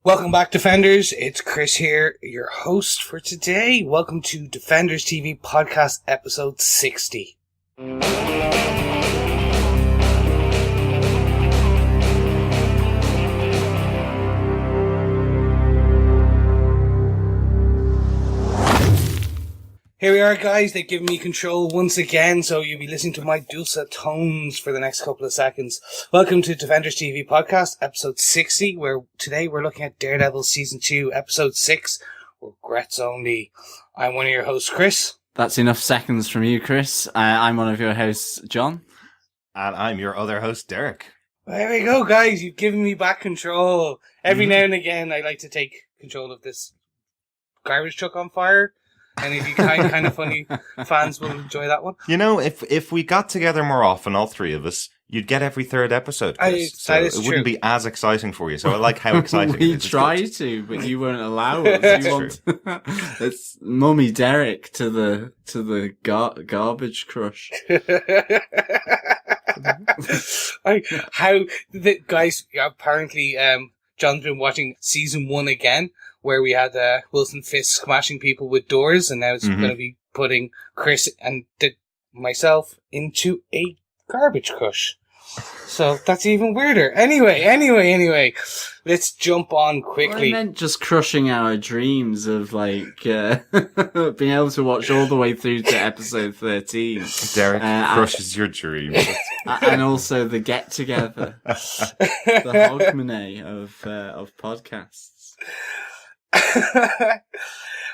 Welcome back, Defenders. It's Chris here, your host for today. Welcome to Defenders TV Podcast Episode 60. Here we are, guys. They've given me control once again, so you'll be listening to my dulcet tones for the next couple of seconds. Welcome to Defenders TV Podcast, Episode 60, where today we're looking at Daredevil Season 2, Episode 6, Regrets Only. I'm one of your hosts, Chris. That's enough seconds from you, Chris. I'm one of your hosts, John. And I'm your other host, Derek. There we go, guys. You've given me back control. Every now and again, I like to take control of this garbage truck on fire. Any of you kind of funny fans will enjoy that one. You know, if we got together more often, all three of us, you'd get every third episode, Chris. So that is it true. Wouldn't be as exciting for you. So I like how exciting it We is. try to, but you won't allow us. It's Mummy Derek to the garbage crush. Guys, apparently John's been watching Season 1 again, where we had Wilson Fisk smashing people with doors, and now it's going to be putting Chris and myself into a garbage crush. So that's even weirder. Anyway, let's jump on quickly. I meant just crushing our dreams of being able to watch all the way through to episode 13. Derek crushes your dreams. And also the get together, the hogmanay of podcasts.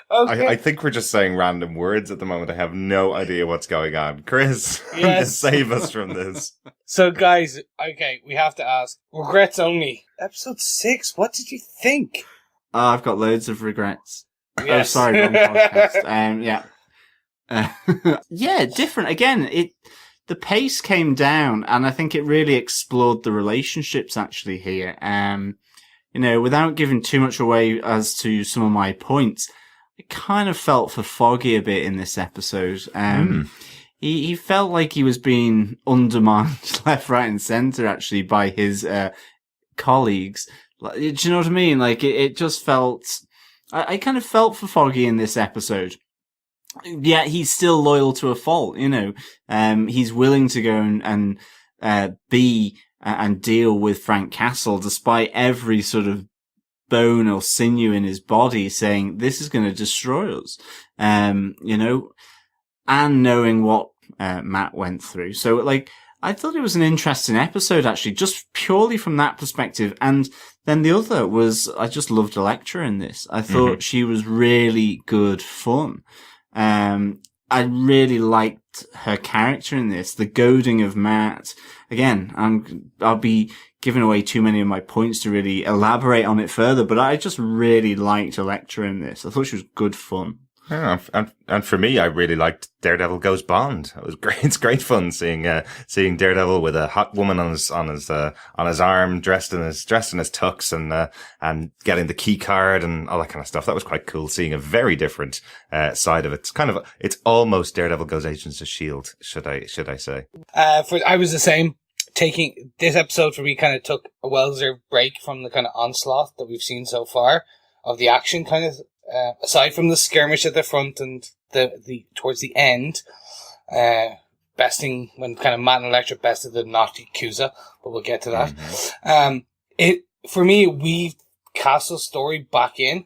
Okay. I think we're just saying random words at the moment. I have no idea what's going on. Chris, Yes. save us from this. So, guys, okay, we have to ask. Regrets Only. Episode 6, what did you think? I've got loads of regrets. Yes. Oh, sorry, wrong podcast. Yeah, different. Again, the pace came down, and I think it really explored the relationships actually here. Without giving too much away as to some of my points, I kind of felt for Foggy a bit in this episode. He felt like he was being undermined left, right, and centre actually by his colleagues. Do you know what I mean? Like it just felt. I kind of felt for Foggy in this episode. Yeah, he's still loyal to a fault. He's willing to go and be. And deal with Frank Castle despite every sort of bone or sinew in his body saying this is going to destroy us, and knowing what Matt went through. So I thought it was an interesting episode actually, just purely from that perspective. And then the other was, I just loved Elektra in this. I thought she was really good fun. I really liked her character in this, the goading of Matt. Again, I'll be giving away too many of my points to really elaborate on it further, but I just really liked Elektra in this. I thought she was good fun. Yeah, and for me, I really liked Daredevil Goes Bond. It was great. It's great fun seeing Daredevil with a hot woman on his arm, dressed in his tux, and getting the key card and all that kind of stuff. That was quite cool. Seeing a very different side of it. It's almost Daredevil Goes Agents of S.H.I.E.L.D. Should I say? I was the same. Taking this episode for me kind of took a well-deserved break from the kind of onslaught that we've seen so far of the action kind of. Aside from the skirmish at the front and the towards the end, besting when kind of Matt and Elektra bested the Yakuza, but we'll get to that. For me, weaved Castle's story back in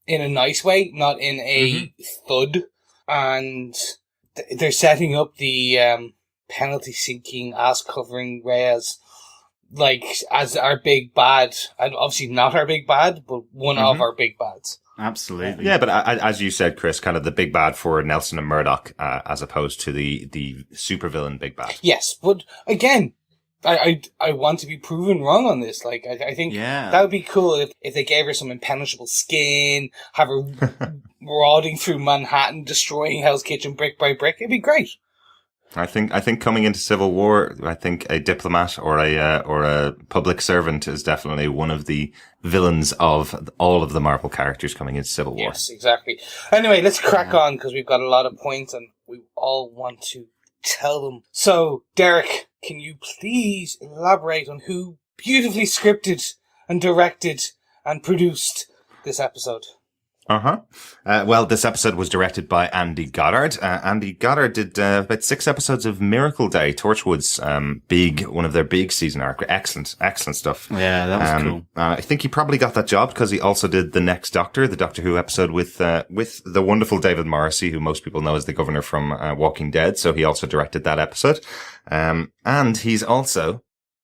a nice way, not in a thud, and they're setting up the penalty-seeking, ass-covering Reyes as our big bad, and obviously not our big bad, but one of our big bads. Absolutely. Yeah, but as you said, Chris, kind of the big bad for Nelson and Murdock, as opposed to the supervillain big bad. Yes, but again, I want to be proven wrong on this. I think that would be cool if they gave her some impenetrable skin, have her marauding through Manhattan, destroying Hell's Kitchen brick by brick. It'd be great. I think coming into Civil War, I think a diplomat or a public servant is definitely one of the villains of all of the Marvel characters coming into Civil War. Yes, exactly. Anyway, let's crack on because we've got a lot of points and we all want to tell them. So, Derek, can you please elaborate on who beautifully scripted and directed and produced this episode. Well, this episode was directed by Andy Goddard. Andy Goddard did about 6 episodes of Miracle Day, Torchwood's one of their big season arc. Excellent stuff. Yeah, that was cool. I think he probably got that job because he also did The Next Doctor, the Doctor Who episode with the wonderful David Morrissey, who most people know as the Governor from Walking Dead. So he also directed that episode. And he's also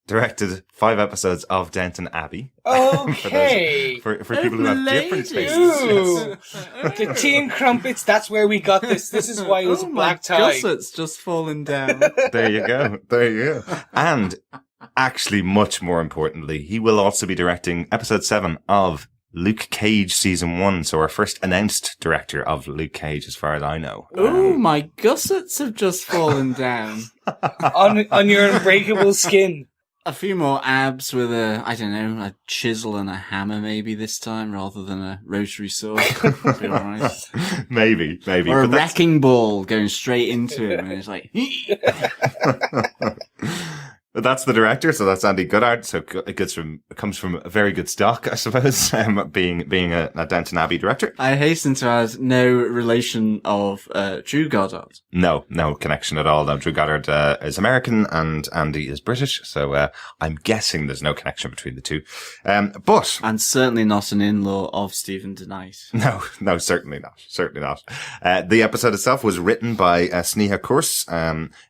directed 5 episodes of Downton Abbey. Okay. for people who have different tastes. Ooh. The tea and crumpets, that's where we got this. This is why it was a black tie. Gusset's just fallen down. There you go. And actually, much more importantly, he will also be directing episode 7 of Luke Cage season 1. So our first announced director of Luke Cage, as far as I know. Oh, my gussets have just fallen down. on your unbreakable skin. A few more abs with a chisel and a hammer maybe this time, rather than a rotary saw. Be all right. Maybe. Or a wrecking ball going straight into him, and it's like... But that's the director, so that's Andy Goddard. So it comes from a very good stock, I suppose, being a Downton Abbey director. I hasten to add, no relation of Drew Goddard. No connection at all. Now, Drew Goddard is American and Andy is British, so I'm guessing there's no connection between the two. But and certainly not an in-law of Stephen DeKnight. No, certainly not. The episode itself was written by Sneha Koorse,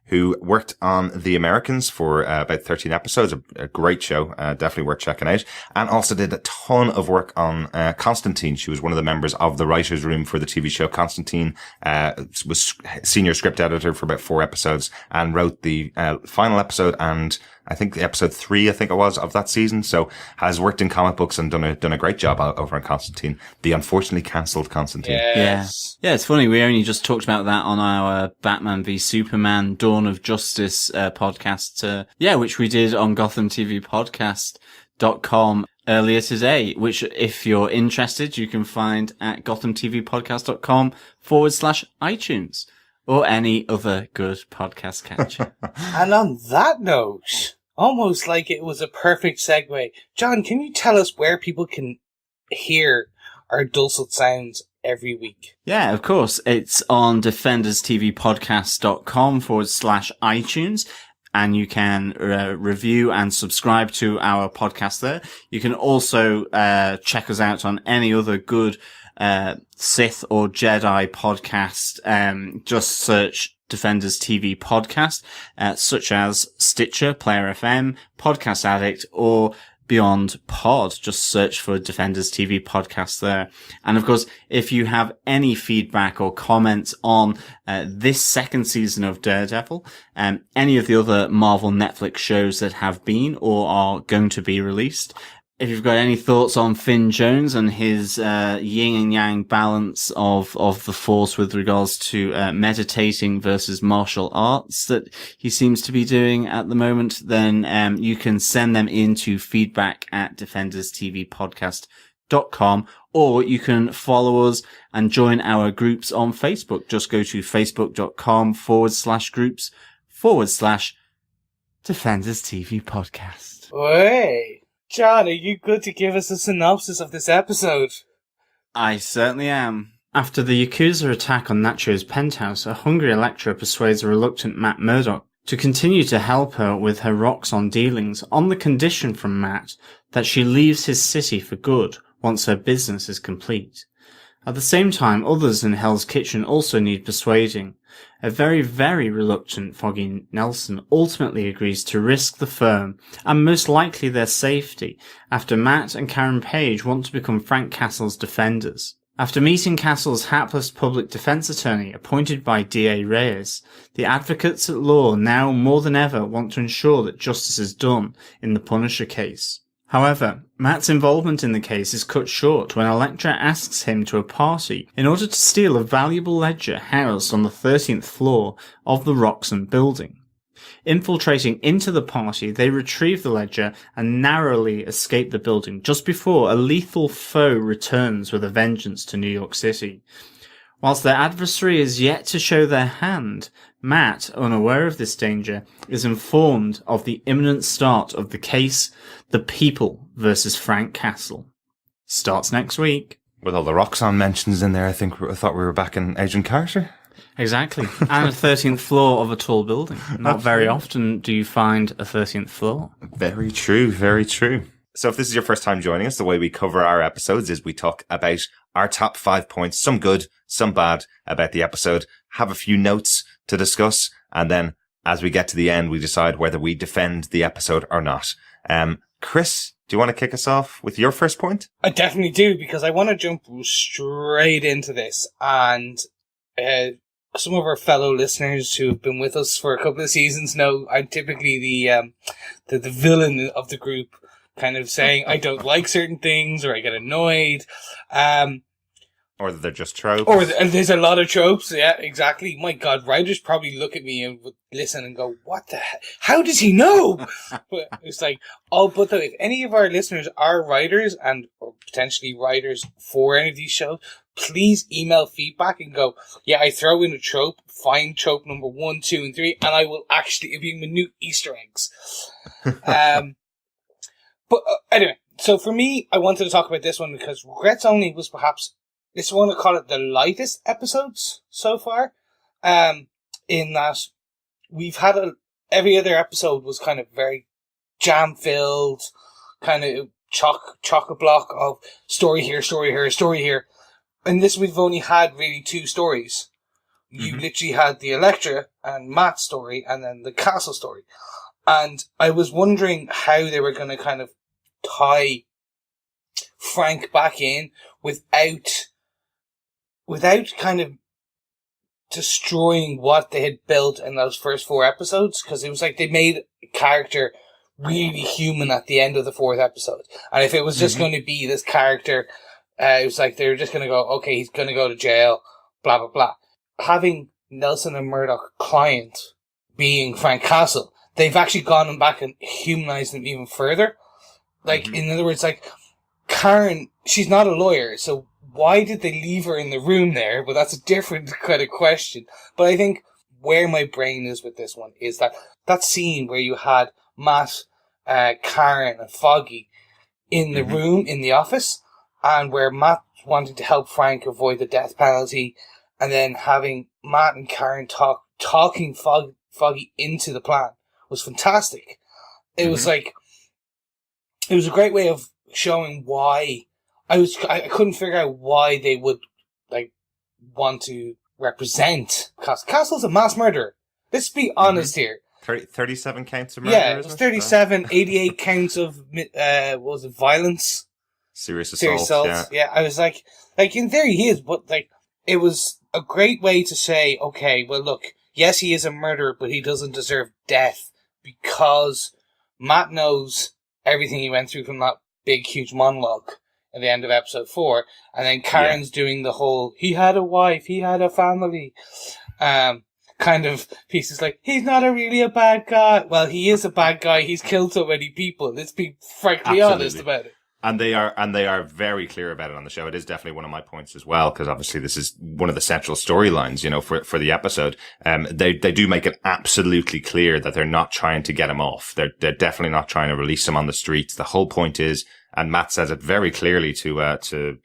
who worked on The Americans for about 13 episodes. A great show, definitely worth checking out. And also did a ton of work on Constantine. She was one of the members of the writer's room for the TV show Constantine, was senior script editor for about 4 episodes, and wrote the final episode and I think the episode 3, I think it was, of that season. So has worked in comic books and done a great job over on Constantine, the unfortunately cancelled Constantine. Yes. Yeah, it's funny. We only just talked about that on our Batman v Superman Dawn of Justice podcast, which we did on GothamTVPodcast.com earlier today, which if you're interested, you can find at GothamTVPodcast.com/iTunes or any other good podcast catcher. And on that note, almost like it was a perfect segue, John, can you tell us where people can hear our dulcet sounds every week? Yeah, of course. It's on DefendersTVPodcast.com/iTunes. And you can review and subscribe to our podcast there. You can also check us out on any other good Sith or Jedi podcast. Just search Defenders TV Podcast, such as Stitcher, Player FM, Podcast Addict, or Beyond Pod. Just search for Defenders TV Podcast there. And of course, if you have any feedback or comments on this second season of Daredevil, and any of the other Marvel Netflix shows that have been or are going to be released, if you've got any thoughts on Finn Jones and his yin and yang balance of the Force with regards to meditating versus martial arts that he seems to be doing at the moment, then you can send them into feedback at DefendersTVPodcast.com, or you can follow us and join our groups on Facebook. Just go to facebook.com/groups/Defenders TV Podcast. Wait. John, are you good to give us a synopsis of this episode? I certainly am. After the Yakuza attack on Natchios' penthouse, a hungry Elektra persuades a reluctant Matt Murdock to continue to help her with her Roxxon dealings on the condition from Matt that she leaves his city for good once her business is complete. At the same time, others in Hell's Kitchen also need persuading. A very, very reluctant Foggy Nelson ultimately agrees to risk the firm and most likely their safety after Matt and Karen Page want to become Frank Castle's defenders. After meeting Castle's hapless public defense attorney appointed by DA Reyes, the advocates at law now more than ever want to ensure that justice is done in the Punisher case. However, Matt's involvement in the case is cut short when Elektra asks him to a party in order to steal a valuable ledger housed on the 13th floor of the Roxxon building. Infiltrating into the party, they retrieve the ledger and narrowly escape the building just before a lethal foe returns with a vengeance to New York City. Whilst their adversary is yet to show their hand, Matt, unaware of this danger, is informed of the imminent start of the case, The People versus Frank Castle. starts next week. With all the Roxxon mentions in there, I thought we were back in Agent Carter. Exactly. And a 13th floor of a tall building. Not very often do you find a 13th floor. Very true, very true. So if this is your first time joining us, the way we cover our episodes is we talk about our top 5 points, some good, some bad, about the episode, have a few notes to discuss, and then as we get to the end, we decide whether we defend the episode or not. Chris, do you want to kick us off with your first point? I definitely do, because I want to jump straight into this. And some of our fellow listeners who have been with us for a couple of seasons know I'm typically the villain of the group, kind of saying I don't like certain things or I get annoyed. Or that they're just tropes. Or there's a lot of tropes. Yeah, exactly. My God, writers probably look at me and would listen and go, what the heck? How does he know? But it's like, but though, if any of our listeners are writers or potentially writers for any of these shows, please email feedback and go, yeah, I throw in a trope, find trope number 1, 2, and 3, and I will actually, it'll be minute Easter eggs. But anyway, so for me, I wanted to talk about this one because Regrets Only was perhaps, I want to call it the lightest episodes so far. In that we've had every other episode was kind of very jam-filled, kind of chock-a-block of story here, story here, story here. And this we've only had really 2 stories. You literally had the Elektra and Matt story and then the castle story. And I was wondering how they were going to kind of tie Frank back in without kind of destroying what they had built in those first 4 episodes. Because it was like they made a character really human at the end of the 4th episode. And if it was just going to be this character, it was like they were just going to go, okay, he's going to go to jail, blah, blah, blah. Having Nelson and Murdock client being Frank Castle, they've actually gone back and humanized them even further. Like, in other words, like, Karen, she's not a lawyer, so why did they leave her in the room there? But that's a different kind of question. But I think where my brain is with this one is that scene where you had Matt, Karen, and Foggy in the room, in the office, and where Matt wanted to help Frank avoid the death penalty, and then having Matt and Karen talking Foggy into the plan was fantastic. It was like, it was a great way of showing why I couldn't figure out why they would like want to represent Castle. Castle's a mass murderer. Let's be honest here. 37 counts of murder. Yeah, it was 37, 88 counts of what was it, violence, serious assault. Yeah, I was like in theory he is, but like it was a great way to say, okay, well look, yes he is a murderer, but he doesn't deserve death because Matt knows everything he went through from that big huge monologue at the end of episode 4, and then Karen's doing the whole he had a wife, he had a family kind of pieces, like he's not really a bad guy. Well, he is a bad guy, he's killed so many people, let's be frankly honest about it. And they are very clear about it on the show. It is definitely one of my points as well, because obviously this is one of the central storylines, for the episode. They do make it absolutely clear that they're not trying to get him off. They're definitely not trying to release him on the streets. The whole point is, and Matt says it very clearly to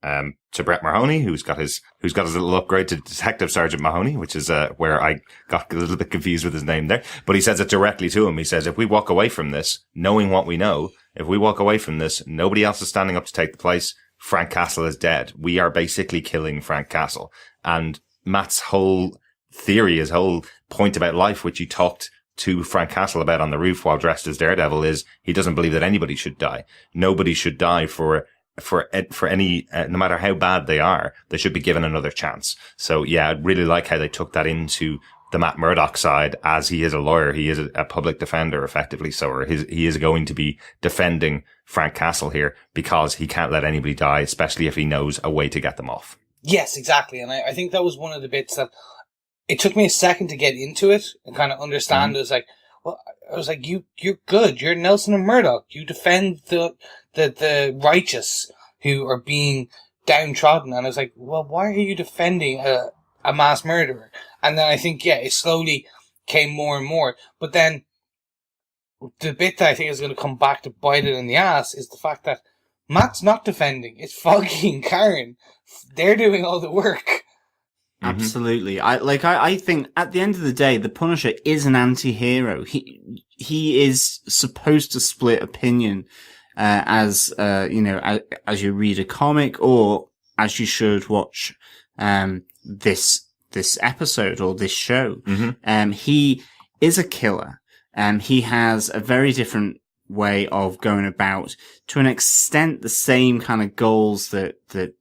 Brett Mahoney, who's got his little upgrade to Detective Sergeant Mahoney, which is where I got a little bit confused with his name there. But he says it directly to him. He says, if we walk away from this, knowing what we know, if we walk away from this, nobody else is standing up to take the place. Frank Castle is dead. We are basically killing Frank Castle. And Matt's whole theory, his whole point about life, which he talked to Frank Castle about on the roof while dressed as Daredevil, is he doesn't believe that anybody should die. Nobody should die for any, no matter how bad they are, they should be given another chance. So yeah, I really like how they took that into the Matt Murdock side, as he is a lawyer. He is a public defender, effectively. So he is going to be defending Frank Castle here because he can't let anybody die, especially if he knows a way to get them off. Yes, exactly. And I think that was one of the bits that it took me a second to get into it and kind of understand. It was like, well, I was like, you're good. You're Nelson and Murdock. You defend the righteous who are being downtrodden. And I was like, well, why are you defending a mass murderer? And then I think, it slowly came more and more. But then the bit that I think is going to come back to bite it in the ass is the fact that Matt's not defending. It's Foggy and Karen. They're doing all the work. Absolutely. I think at the end of the day, the Punisher is an anti-hero. He is supposed to split opinion, as you read a comic or as you should watch, this episode or this show. He is a killer. He has a very different way of going about, to an extent, the same kind of goals that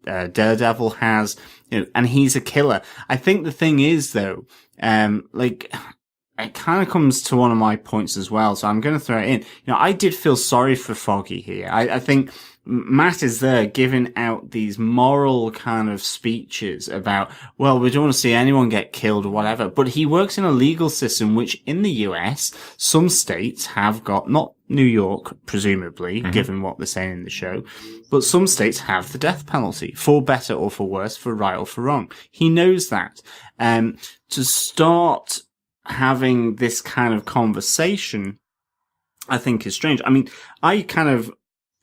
Daredevil has, and he's a killer. I think the thing is, though, it kind of comes to one of my points as well, so I'm going to throw it in. I did feel sorry for Foggy here. I think Matt is there giving out these moral kind of speeches about, well, we don't want to see anyone get killed or whatever, but he works in a legal system which in the US, some states have got, not New York, presumably, given what they're saying in the show, but some states have the death penalty, for better or for worse, for right or for wrong. He knows that. To start having this kind of conversation, I think is strange. I mean, I kind of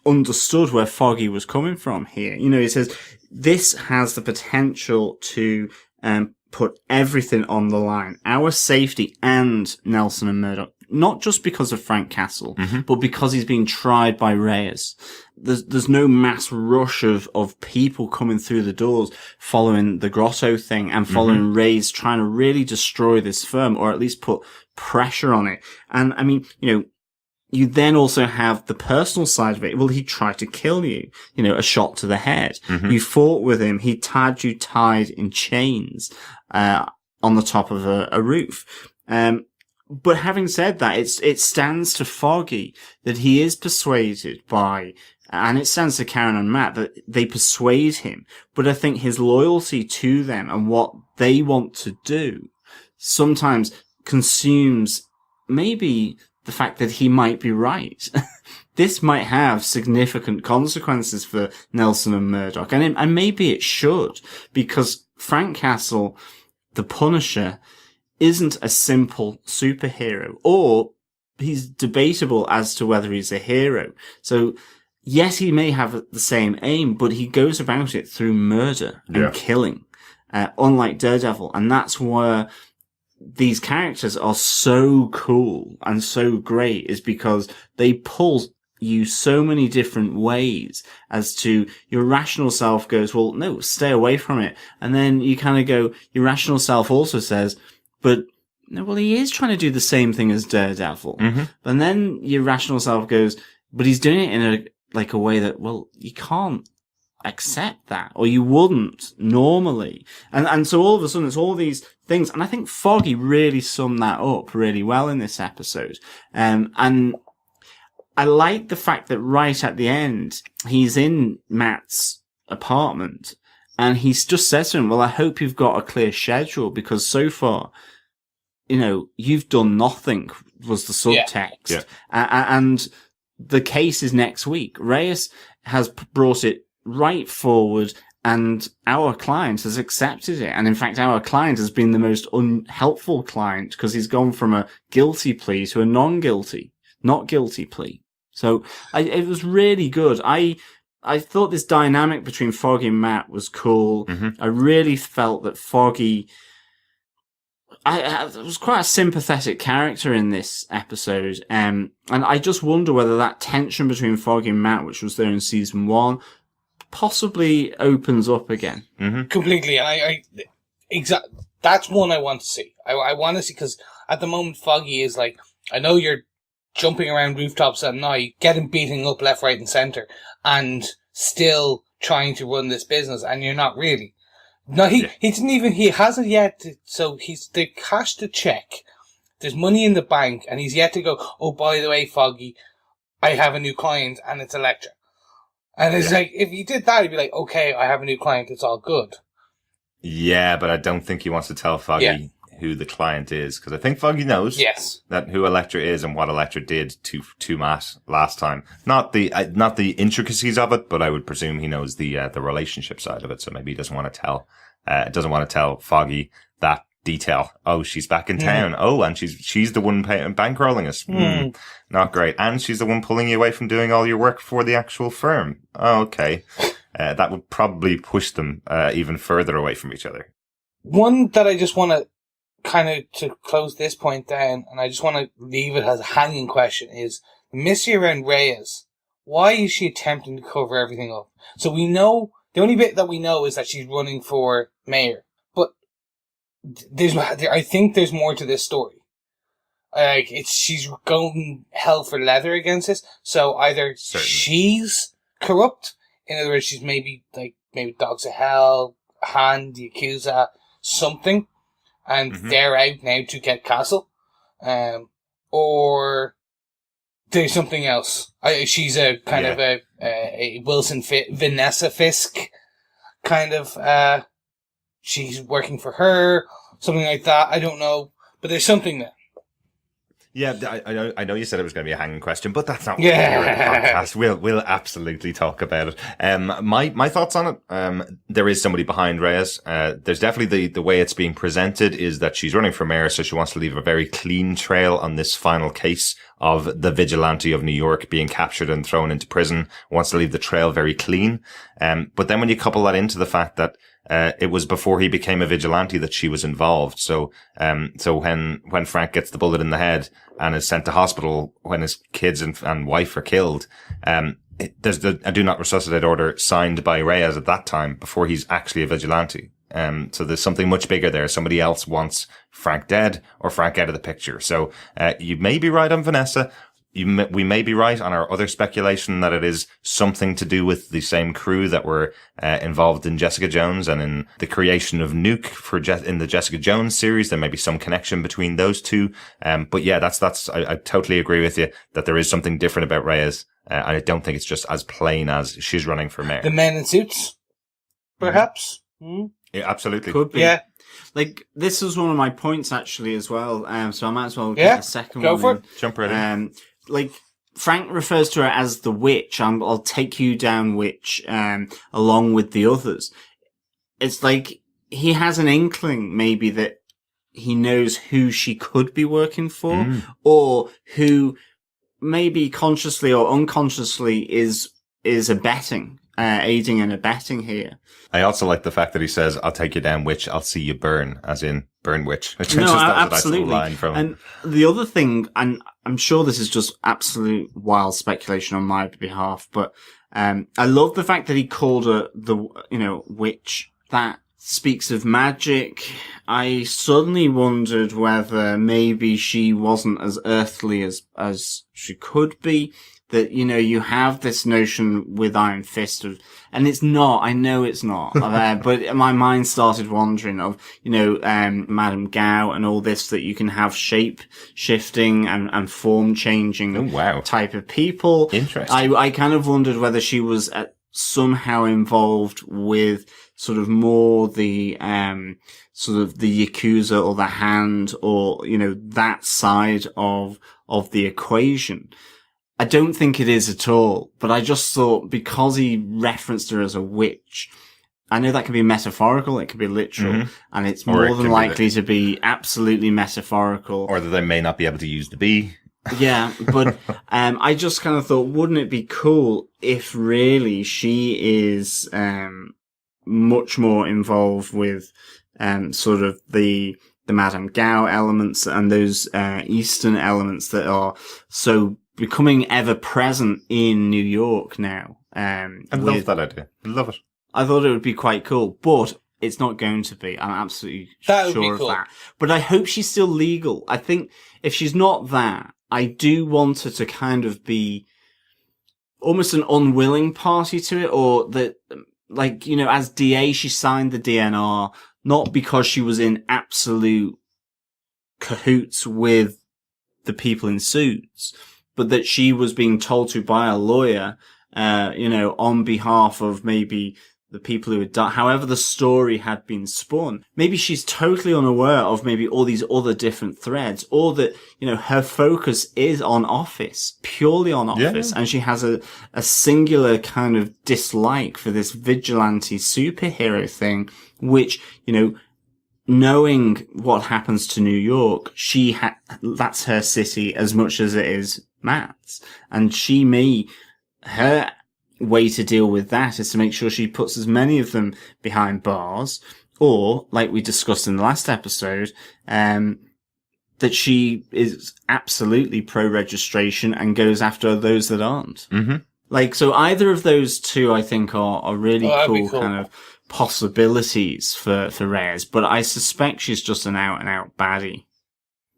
understood where Foggy was coming from here. He says, this has the potential to put everything on the line. Our safety and Nelson and Murdock. Not just because of Frank Castle, but because he's being tried by Reyes. There's no mass rush of people coming through the doors following the Grotto thing and following Reyes trying to really destroy this firm, or at least put pressure on it. And I mean, you then also have the personal side of it. Well, he tried to kill you, a shot to the head. You fought with him. He had you tied in chains, on the top of a roof. But having said that, it stands to Foggy that he is persuaded by, and it stands to Karen and Matt that they persuade him. But I think his loyalty to them and what they want to do sometimes consumes maybe the fact that he might be right. This might have significant consequences for Nelson and Murdock, and maybe it should, because Frank Castle, the Punisher, isn't a simple superhero, or he's debatable as to whether he's a hero. So, yes, he may have the same aim, but he goes about it through murder and killing, unlike Daredevil. And that's where these characters are so cool and so great, is because they pull you so many different ways as to your rational self goes, well, no, stay away from it. And then you kind of go, your rational self also says, but no, well, he is trying to do the same thing as Daredevil. And then your rational self goes, but he's doing it in a way that, well, you can't accept that, or you wouldn't normally. And so all of a sudden it's all these things. And I think Foggy really summed that up really well in this episode. And I like the fact that right at the end, he's in Matt's apartment and he just says to him, well, I hope you've got a clear schedule, because so far, you've done nothing, was the subtext. And the case is next week. Reyes has brought it right forward, and our client has accepted it. And in fact, our client has been the most unhelpful client, because he's gone from a guilty plea to a not guilty plea. So it was really good. I thought this dynamic between Foggy and Matt was cool. I really felt that Foggy, I was quite a sympathetic character in this episode. And I just wonder whether that tension between Foggy and Matt, which was there in season 1, possibly opens up again. Completely. That's one I want to see. I want to see, because at the moment Foggy is like, I know you're jumping around rooftops at night, getting beaten up left, right and centre, and still trying to run this business, and you're not really. No, he hasn't yet, they've cashed the check, there's money in the bank, and he's yet to go, oh, by the way, Foggy, I have a new client, and it's Elektra. And it's like, if he did that, he'd be like, okay, I have a new client, it's all good. Yeah, but I don't think he wants to tell Foggy who the client is, because I think Foggy knows that who Elektra is and what Elektra did to Matt last time. Not the intricacies of it, but I would presume he knows the relationship side of it. So maybe he doesn't want to tell Foggy that detail. Oh, she's back in town. Oh, and she's the one bankrolling us. Not great. And she's the one pulling you away from doing all your work for the actual firm. Oh, okay. That would probably push them even further away from each other. One that I just want to kind of to close this point down, and I just want to leave it as a hanging question, is the mystery around Reyes. Why is she attempting to cover everything up? So we know, the only bit that we know is that she's running for mayor. But I think there's more to this story. She's going hell for leather against this. So either she's corrupt, in other words, she's maybe Dogs of Hell, Hand, Yakuza, something, and they're out now to get Castle, or there's something else. She's a kind of a Vanessa Fisk kind of. She's working for her, something like that. I don't know, but there's something there. Yeah, I know you said it was going to be a hanging question, but that's not what we're here at the podcast. We'll absolutely talk about it. My thoughts on it. There is somebody behind Reyes. There's definitely the way it's being presented is that she's running for mayor, so she wants to leave a very clean trail on this final case of the vigilante of New York being captured and thrown into prison. Wants to leave the trail very clean. But then when you couple that into the fact that it was before he became a vigilante that she was involved. So when Frank gets the bullet in the head and is sent to hospital when his kids and wife are killed, there's a do not resuscitate order signed by Reyes at that time before he's actually a vigilante. So there's something much bigger there. Somebody else wants Frank dead or Frank out of the picture. So, you may be right on Vanessa. We may be right on our other speculation that it is something to do with the same crew that were involved in Jessica Jones and in the creation of Nuke in the Jessica Jones series. There may be some connection between those two. But yeah, I totally agree with you that there is something different about Reyes. And I don't think it's just as plain as she's running for mayor. The men in suits, perhaps. Yeah, absolutely. Could be. Yeah. Like, this was one of my points actually as well. So I might as well get a second go one. for it. Jump right in. Like, Frank refers to her as the witch. I'll take you down, witch, along with the others. It's like he has an inkling maybe that he knows who she could be working for, or who maybe consciously or unconsciously is abetting, aiding and abetting here. I also like the fact that he says, "I'll take you down, witch. I'll see you burn," as in burn witch. Which no, just, absolutely. A nice line from him. And the other thing, and I'm sure this is just absolute wild speculation on my behalf, but I love the fact that he called her the witch. That speaks of magic. I suddenly wondered whether maybe she wasn't as earthly as she could be. That, you have this notion with Iron Fist of, and it's not, I know it's not, but my mind started wandering of, Madame Gao and all this, that you can have shape shifting and form changing type of people. Interesting. I kind of wondered whether she was somehow involved with sort of more the, sort of the Yakuza or the Hand or, that side of the equation. I don't think it is at all, but I just thought because he referenced her as a witch, I know that can be metaphorical, it could be literal, and it's more than likely to be absolutely metaphorical. Or that they may not be able to use the B. Yeah, but I just kind of thought, wouldn't it be cool if really she is much more involved with sort of the Madame Gao elements and those Eastern elements that are so becoming ever present in New York now. I love that idea. I love it. I thought it would be quite cool, but it's not going to be. I'm absolutely sure of that. But I hope she's still legal. I think if she's not that, I do want her to kind of be almost an unwilling party to it, or that, like, as DA, she signed the DNR, not because she was in absolute cahoots with the people in suits, but that she was being told to by a lawyer, on behalf of maybe the people who had done, however the story had been spun. Maybe she's totally unaware of maybe all these other different threads, or that, her focus is on Office, purely on Office, and she has a singular kind of dislike for this vigilante superhero thing, which, knowing what happens to New York, that's her city as much as it is Matt's. And her way to deal with that is to make sure she puts as many of them behind bars, or, like we discussed in the last episode, that she is absolutely pro-registration and goes after those that aren't. Mm-hmm. So either of those two, I think, are really cool kind of possibilities for Reyes, but I suspect she's just an out-and-out baddie.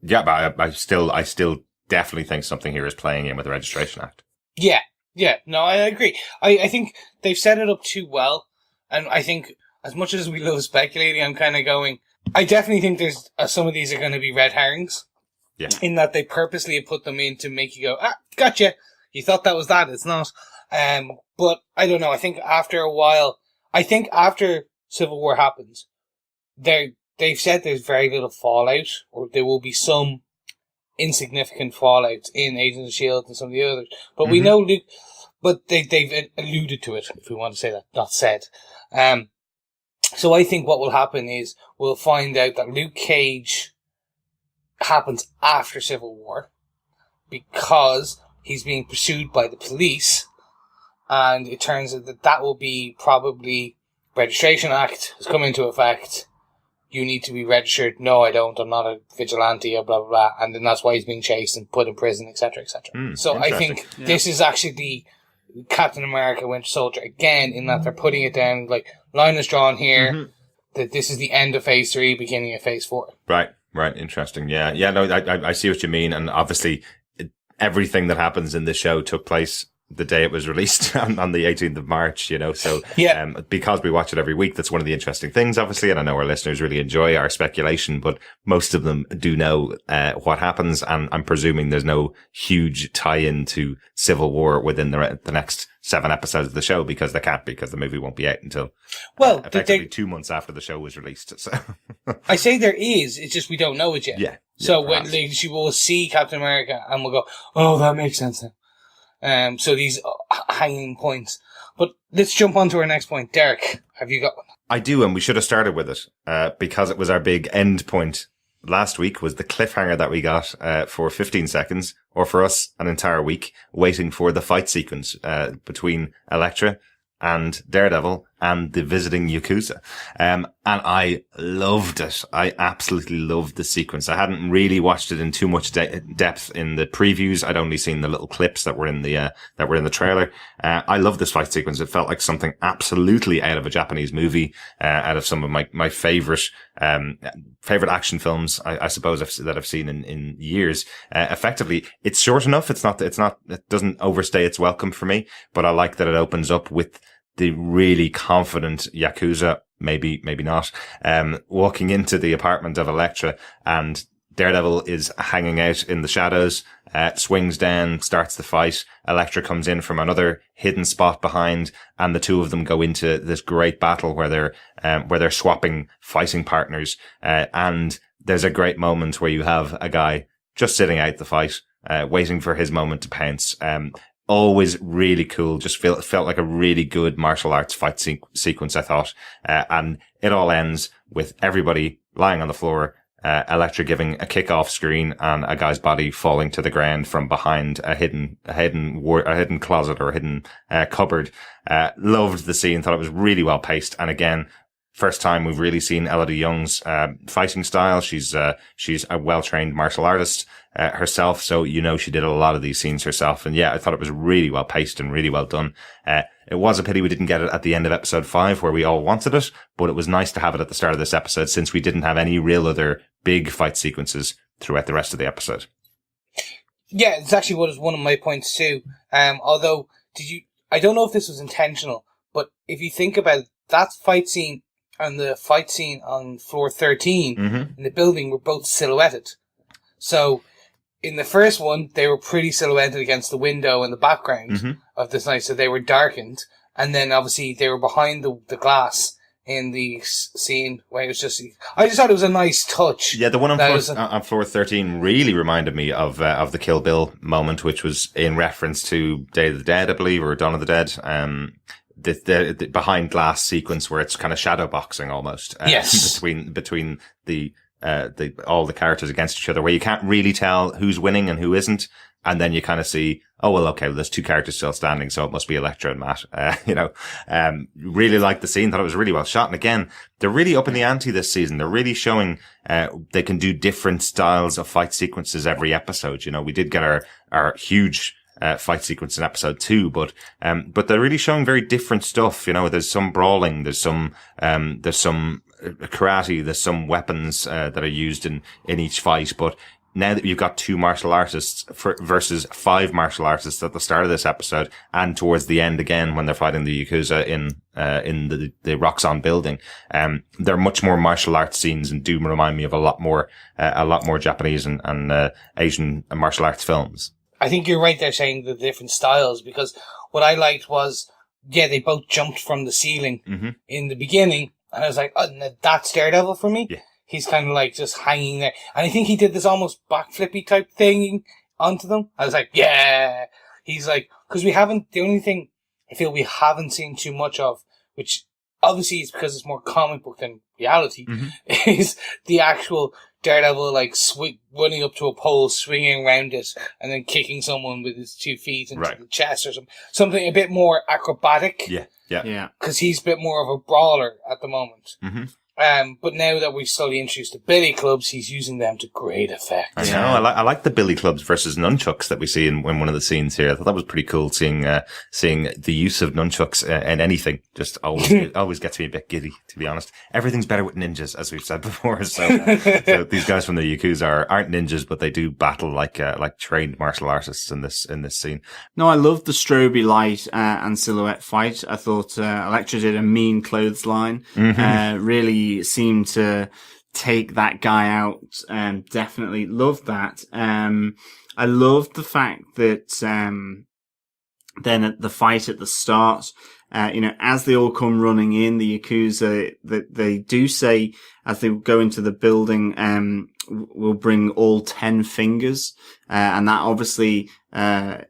Yeah, but I still definitely think something here is playing in with the Registration Act. Yeah, no, I agree. I think they've set it up too well, and I think as much as we love speculating, I'm kind of going, I definitely think there's some of these are going to be red herrings. Yeah. In that they purposely have put them in to make you go, gotcha. You thought that was that. It's not. But I don't know. I think after a while, after Civil War happens, they've said there's very little fallout, or there will be some insignificant fallout in Agents of S.H.I.E.L.D. and some of the others. But we know Luke, but they've alluded to it, if we want to say that, not said. So I think what will happen is we'll find out that Luke Cage happens after Civil War because he's being pursued by the police, and it turns out that will be probably Registration Act has come into effect. You need to be registered. No, I don't. I'm not a vigilante, or blah, blah, blah. And then that's why he's being chased and put in prison, etc., etc. So I think this is actually the Captain America Winter Soldier again, in that they're putting it down, like, line is drawn here, that this is the end of Phase 3, beginning of Phase 4. Right, interesting. Yeah, no, I see what you mean, and obviously everything that happens in this show took place the day it was released on the 18th of March, so because we watch it every week, that's one of the interesting things, obviously, and I know our listeners really enjoy our speculation, but most of them do know what happens, and I'm presuming there's no huge tie-in to Civil War within the next 7 episodes of the show, because they can't, because the movie won't be out until effectively 2 months after the show was released. So I say there is, it's just we don't know it yet. Yeah. So when she will see Captain America and we'll go, oh, that makes sense then. So these hanging points. But let's jump on to our next point. Derek, have you got one? I do, and we should have started with it, because it was our big end point last week, was the cliffhanger that we got for 15 seconds, or for us, an entire week, waiting for the fight sequence between Elektra and Daredevil and the visiting Yakuza. And I loved it. I absolutely loved the sequence. I hadn't really watched it in too much depth in the previews. I'd only seen the little clips that were in the trailer. I love this fight sequence. It felt like something absolutely out of a Japanese movie, out of some of my favorite action films, I suppose, that I've seen in years. Effectively, it's short enough. It doesn't overstay its welcome for me, but I like that it opens up with the really confident Yakuza, maybe not, walking into the apartment of Elektra, and Daredevil is hanging out in the shadows, swings down, starts the fight. Elektra comes in from another hidden spot behind, and the two of them go into this great battle where they're swapping fighting partners. And there's a great moment where you have a guy just sitting out the fight, waiting for his moment to pounce. Always really cool. Just felt like a really good martial arts fight sequence, I thought. And it all ends with everybody lying on the floor, Elektra giving a kick off screen, and a guy's body falling to the ground from behind a hidden closet or a hidden cupboard. Loved the scene. Thought it was really well paced. And again, first time we've really seen Elodie Young's fighting style. She's a well-trained martial artist herself, so she did a lot of these scenes herself. And yeah, I thought it was really well paced and really well done. It was a pity we didn't get it at the end of episode 5 where we all wanted it, but it was nice to have it at the start of this episode, since we didn't have any real other big fight sequences throughout the rest of the episode. Yeah, it's actually one of my points too. Although, I don't know if this was intentional, but if you think about it, that fight scene and the fight scene on floor 13 in the building were both silhouetted. So, in the first one, they were pretty silhouetted against the window in the background of this night, so they were darkened. And then, obviously, they were behind the glass in the scene where it was just... I just thought it was a nice touch. Yeah, the one on floor 13 really reminded me of the Kill Bill moment, which was in reference to Day of the Dead, I believe, or Dawn of the Dead. the behind glass sequence where it's kind of shadow boxing almost. Yes. Between all the characters against each other, where you can't really tell who's winning and who isn't. And then you kind of see, oh, well, okay, well, there's two characters still standing, so it must be Elektra and Matt. Really liked the scene, thought it was really well shot. And again, they're really upping the ante this season. They're really showing, they can do different styles of fight sequences every episode. We did get our huge, fight sequence in episode 2, but they're really showing very different stuff. There's some brawling, there's some karate, there's some weapons, that are used in each fight, but now that you've got 2 martial artists versus 5 martial artists at the start of this episode and towards the end again when they're fighting the Yakuza in the Roxxon building, they're much more martial arts scenes and do remind me of a lot more Japanese and Asian martial arts films. I think you're right there saying the different styles, because what I liked was, they both jumped from the ceiling in the beginning, and I was like, oh, that's Daredevil for me. Yeah. He's kind of like just hanging there. And I think he did this almost backflippy type thing onto them. I was like, yeah. He's like, because the only thing I feel we haven't seen too much of, which obviously is because it's more comic book than reality, is the actual Daredevil running up to a pole, swinging around it, and then kicking someone with his 2 feet into the chest or something a bit more acrobatic. Yeah. Because he's a bit more of a brawler at the moment. But now that we've slowly introduced the billy clubs, he's using them to great effect. I know. I like the billy clubs versus nunchucks that we see in one of the scenes here. I thought that was pretty cool seeing the use of nunchucks in anything. Just always gets me a bit giddy, to be honest. Everything's better with ninjas, as we've said before. So these guys from the Yakuza aren't ninjas, but they do battle like trained martial artists in this scene. No, I loved the strobe light and silhouette fight. I thought Elektra did a mean clothesline. Really seemed to take that guy out, and definitely loved that. I loved the fact that then at the fight at the start, as they all come running in, the Yakuza, that they do say as they go into the building, we'll bring all 10 fingers, and that obviously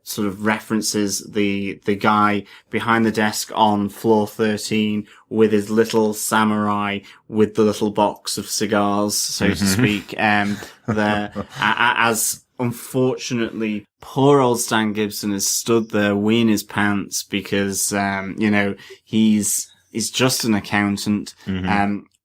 sort of references the guy behind the desk on floor 13 with his little samurai with the little box of cigars, so to speak, as unfortunately poor old Stan Gibson has stood there weeing his pants because he's just an accountant.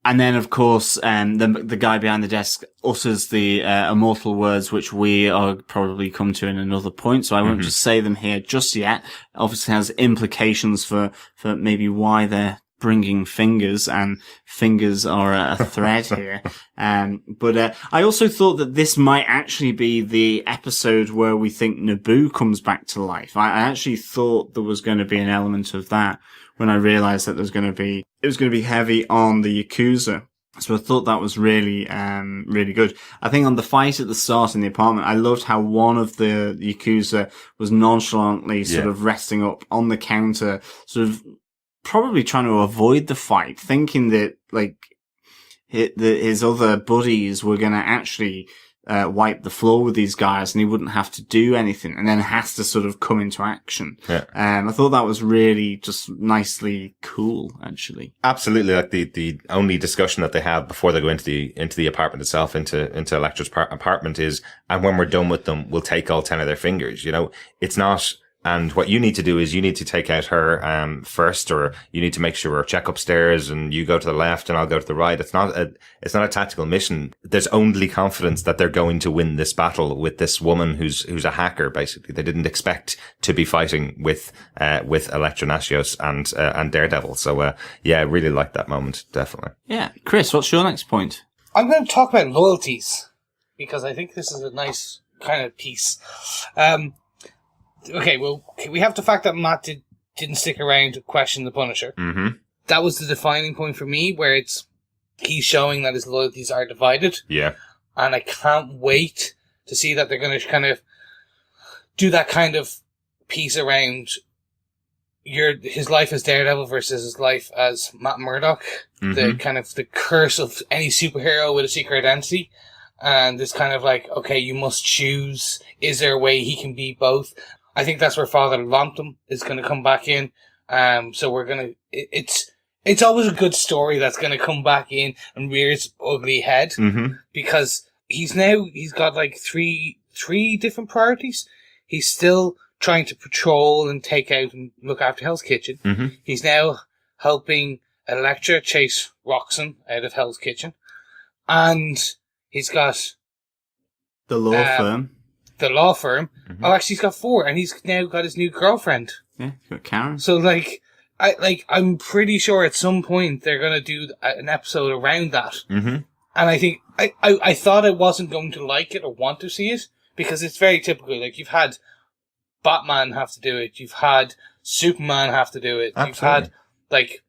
And then, of course, the guy behind the desk utters the immortal words, which we are probably come to in another point, so I won't just say them here just yet. Obviously has implications for maybe why they're bringing fingers, and fingers are a thread here. But I also thought that this might actually be the episode where we think Naboo comes back to life. I actually thought there was going to be an element of that when I realized that it was going to be heavy on the Yakuza. So I thought that was really, really good. I think on the fight at the start in the apartment, I loved how one of the Yakuza was nonchalantly sort of resting up on the counter, sort of probably trying to avoid the fight, thinking that his other buddies were going to actually wipe the floor with these guys and he wouldn't have to do anything, and then has to sort of come into action. I thought that was really just nicely cool, actually. Absolutely. Like the only discussion that they have before they go into the apartment itself, into Elektra's apartment, is, and when we're done with them, we'll take all 10 of their fingers. It's not, and what you need to do is you need to take out her first, or you need to make sure or check upstairs, and you go to the left and I'll go to the right. It's not a tactical mission. There's only confidence that they're going to win this battle with this woman who's a hacker. Basically, they didn't expect to be fighting with Elektra Natchios and Daredevil. So I really liked that moment, definitely. Yeah, Chris, what's your next point? I'm going to talk about loyalties, because I think this is a nice kind of piece. Okay, well, we have the fact that Matt didn't stick around to question the Punisher. That was the defining point for me, where he's showing that his loyalties are divided. Yeah. And I can't wait to see that they're going to kind of do that kind of piece around his life as Daredevil versus his life as Matt Murdock. The kind of the curse of any superhero with a secret identity. And it's kind of like, okay, you must choose. Is there a way he can be both? I think that's where Father Lompton is going to come back in, So we're gonna, it's always a good story that's gonna come back in and rear its ugly head. Mm-hmm. Because he's got like three different priorities. He's still trying to patrol and take out and look after Hell's Kitchen. Mm-hmm. He's now helping Elektra chase Roxxon out of Hell's Kitchen. And he's got The law firm. the law firm. Mm-hmm. Oh, actually, he's got 4, and he's now got his new girlfriend. Yeah, he's got Karen. So, I'm pretty sure at some point they're gonna do an episode around that. Mm-hmm. And I think, I thought I wasn't going to like it or want to see it, because it's very typical. Like, you've had Batman have to do it, you've had Superman have to do it, Absolutely. you've had, like,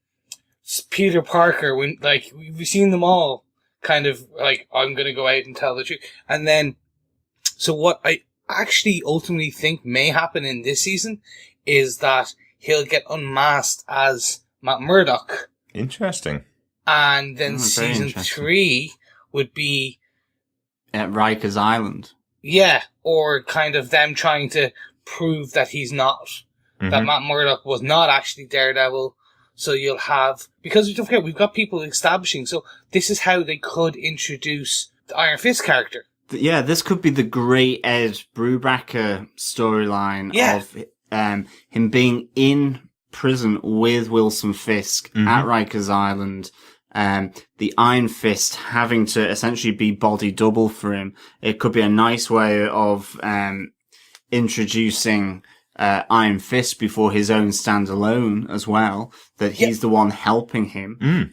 Peter Parker, when, like, we've seen them all kind of, like, I'm gonna go out and tell the truth. And then, so what I actually ultimately think may happen in this season is that he'll get unmasked as Matt Murdock. Interesting. And then very season interesting. 3 would be, At Rikers Island. yeah, or kind of them trying to prove that he's not, that Mm-hmm. Matt Murdock was not actually Daredevil. So you'll have, because don't forget, we've got people establishing, so this is how they could introduce the Iron Fist character. Yeah, this could be the great Ed Brubaker storyline Yeah. of him being in prison with Wilson Fisk at Rikers Island. The Iron Fist having to essentially be body double for him. It could be a nice way of introducing Iron Fist before his own standalone as well, that he's the one helping him.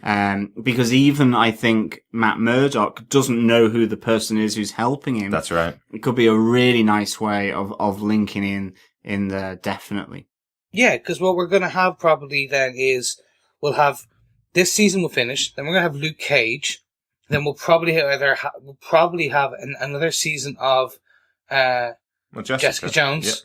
Because even I think Matt Murdock doesn't know who the person is who's helping him. That's right. It could be a really nice way of linking in there, definitely. Yeah, because what we're going to have probably then is, we'll have, this season will finish, then we're going to have Luke Cage, then we'll probably have another season of Well, Jessica Jones, Yep.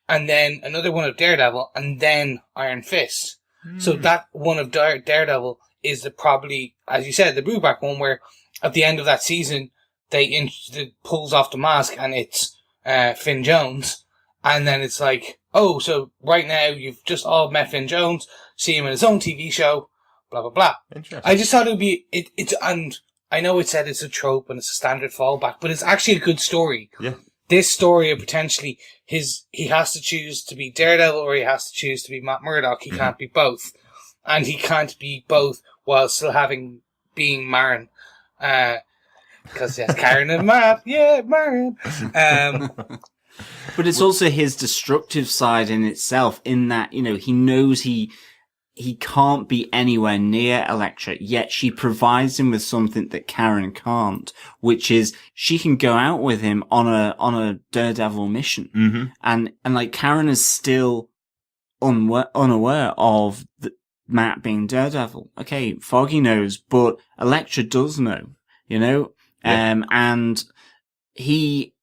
and then another one of Daredevil, and then Iron Fist. So that one of Daredevil is probably, as you said, the Brubaker one, where at the end of that season, it pulls off the mask and it's Finn Jones, and then it's like, oh, so right now you've just all met Finn Jones, see him in his own TV show, blah blah blah. Interesting. I just thought it would be it's and I know it said it's a trope and it's a standard fallback, but it's actually a good story. Yeah. This story of potentially he has to choose to be Daredevil or he has to choose to be Matt Murdock. He can't be both, and he can't be both while still being Marin. Because yes, Karen and Matt, yeah, Marin. But it's also his destructive side in itself, in that, he knows he can't be anywhere near Elektra, yet she provides him with something that Karen can't, which is she can go out with him on a Daredevil mission. Mm-hmm. And like Karen is still unaware of Matt being Daredevil. Okay, Foggy knows, but Elektra does know, Yeah. and he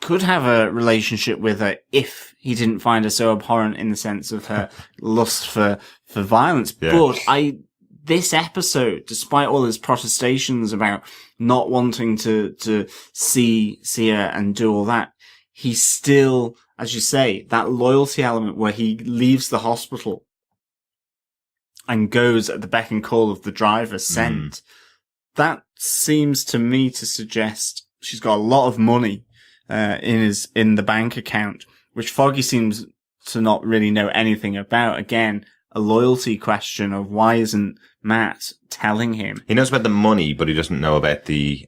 could have a relationship with her if he didn't find her so abhorrent in the sense of her lust for violence. Yeah. But this episode, despite all his protestations about not wanting to see her and do all that, he's still, as you say, that loyalty element where he leaves the hospital and goes at the beck and call of the driver sent. That seems to me to suggest she's got a lot of money in the bank account, which Foggy seems to not really know anything about. Again, a loyalty question of why isn't Matt telling him? He knows about the money, but he doesn't know about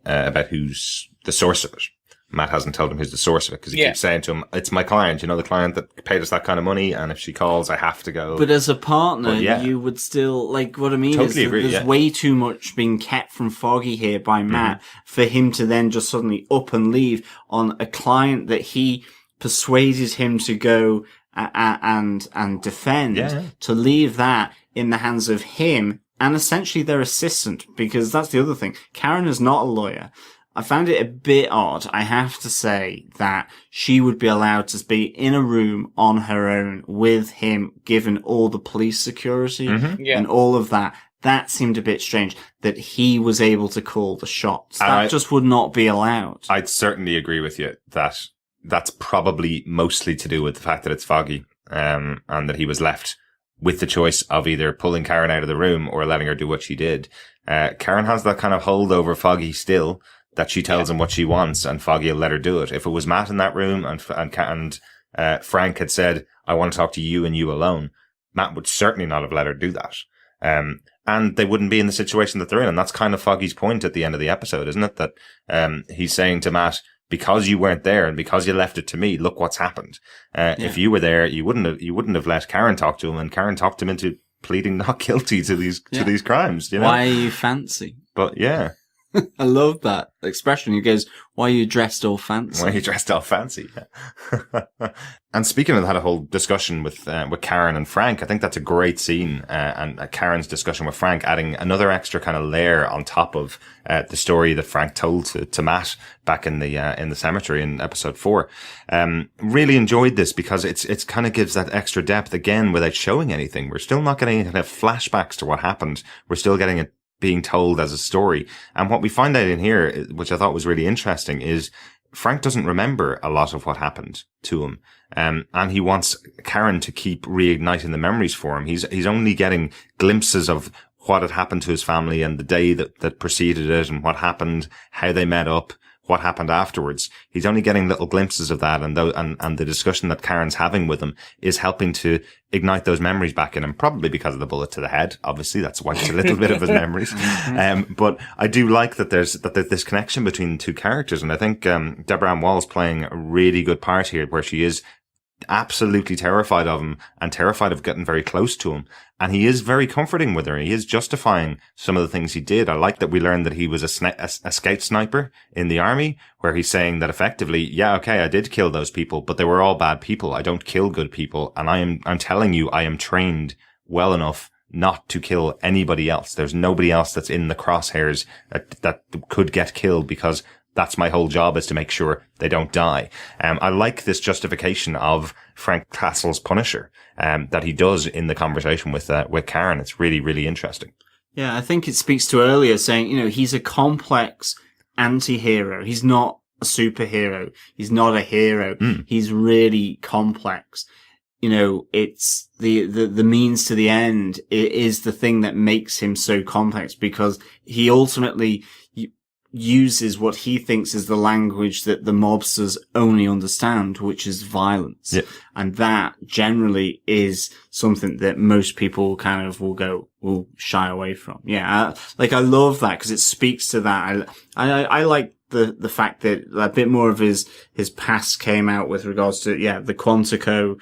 about who's the source of it. Matt hasn't told him who's the source of it because he keeps saying to him, "It's my client, the client that paid us that kind of money, and if she calls, I have to go." But as a partner, Well, yeah. you would still, like, what I mean Totally is that agree, there's yeah. way too much being kept from Foggy here by Matt for him to then just suddenly up and leave on a client that he persuaded him to go and defend, to leave that in the hands of him and essentially their assistant, because that's the other thing. Karen is not a lawyer. I found it a bit odd, I have to say, that she would be allowed to be in a room on her own with him, given all the police security and all of that. That seemed a bit strange, that he was able to call the shots. That just would not be allowed. I'd certainly agree with you that that's probably mostly to do with the fact that it's Foggy, and that he was left with the choice of either pulling Karen out of the room or letting her do what she did. Karen has that kind of hold over Foggy still, that she tells him what she wants and Foggy will let her do it. If it was Matt in that room and Frank had said, I want to talk to you and you alone, Matt would certainly not have let her do that. And they wouldn't be in the situation that they're in. And that's kind of Foggy's point at the end of the episode, isn't it? That, he's saying to Matt, because you weren't there and because you left it to me, look what's happened. If you were there, you wouldn't have let Karen talk to him, and Karen talked him into pleading not guilty to these crimes, you know? Why are you fancy? But yeah. I love that expression. He goes, why are you dressed all fancy? Why are you dressed all fancy? Yeah. And speaking of that whole discussion with Karen and Frank, I think that's a great scene. And Karen's discussion with Frank, adding another extra kind of layer on top of the story that Frank told to Matt back in the cemetery in episode 4. Really enjoyed this because it's kind of gives that extra depth again without showing anything. We're still not getting any kind of flashbacks to what happened. We're still getting it being told as a story. And what we find out in here, which I thought was really interesting, is Frank doesn't remember a lot of what happened to him. And he wants Karen to keep reigniting the memories for him. He's only getting glimpses of what had happened to his family and the day that preceded it and what happened, how they met up, what happened afterwards. He's only getting little glimpses of that, and the discussion that Karen's having with him is helping to ignite those memories back in him, probably because of the bullet to the head. Obviously, that's wiped a little bit of his memories. But I do like that there's this connection between the two characters, and I think Deborah Ann Woll is playing a really good part here, where she is absolutely terrified of him and terrified of getting very close to him. And he is very comforting with her. He is justifying some of the things he did. I like that we learned that he was a scout sniper in the army, where he's saying that effectively, yeah, okay, I did kill those people, but they were all bad people. I don't kill good people. And I'm telling you, I am trained well enough not to kill anybody else. There's nobody else that's in the crosshairs that could get killed, because that's my whole job, is to make sure they don't die. I like this justification of Frank Castle's Punisher, that he does in the conversation with Karen. It's really, really interesting. Yeah, I think it speaks to earlier saying, he's a complex anti-hero. He's not a superhero. He's not a hero. He's really complex. It's the means to the end is the thing that makes him so complex, because he ultimately uses what he thinks is the language that the mobsters only understand, which is violence. Yeah. And that generally is something that most people kind of will shy away from. Yeah. I love that, because it speaks to that. I like the fact that a bit more of his past came out with regards to, the Quantico,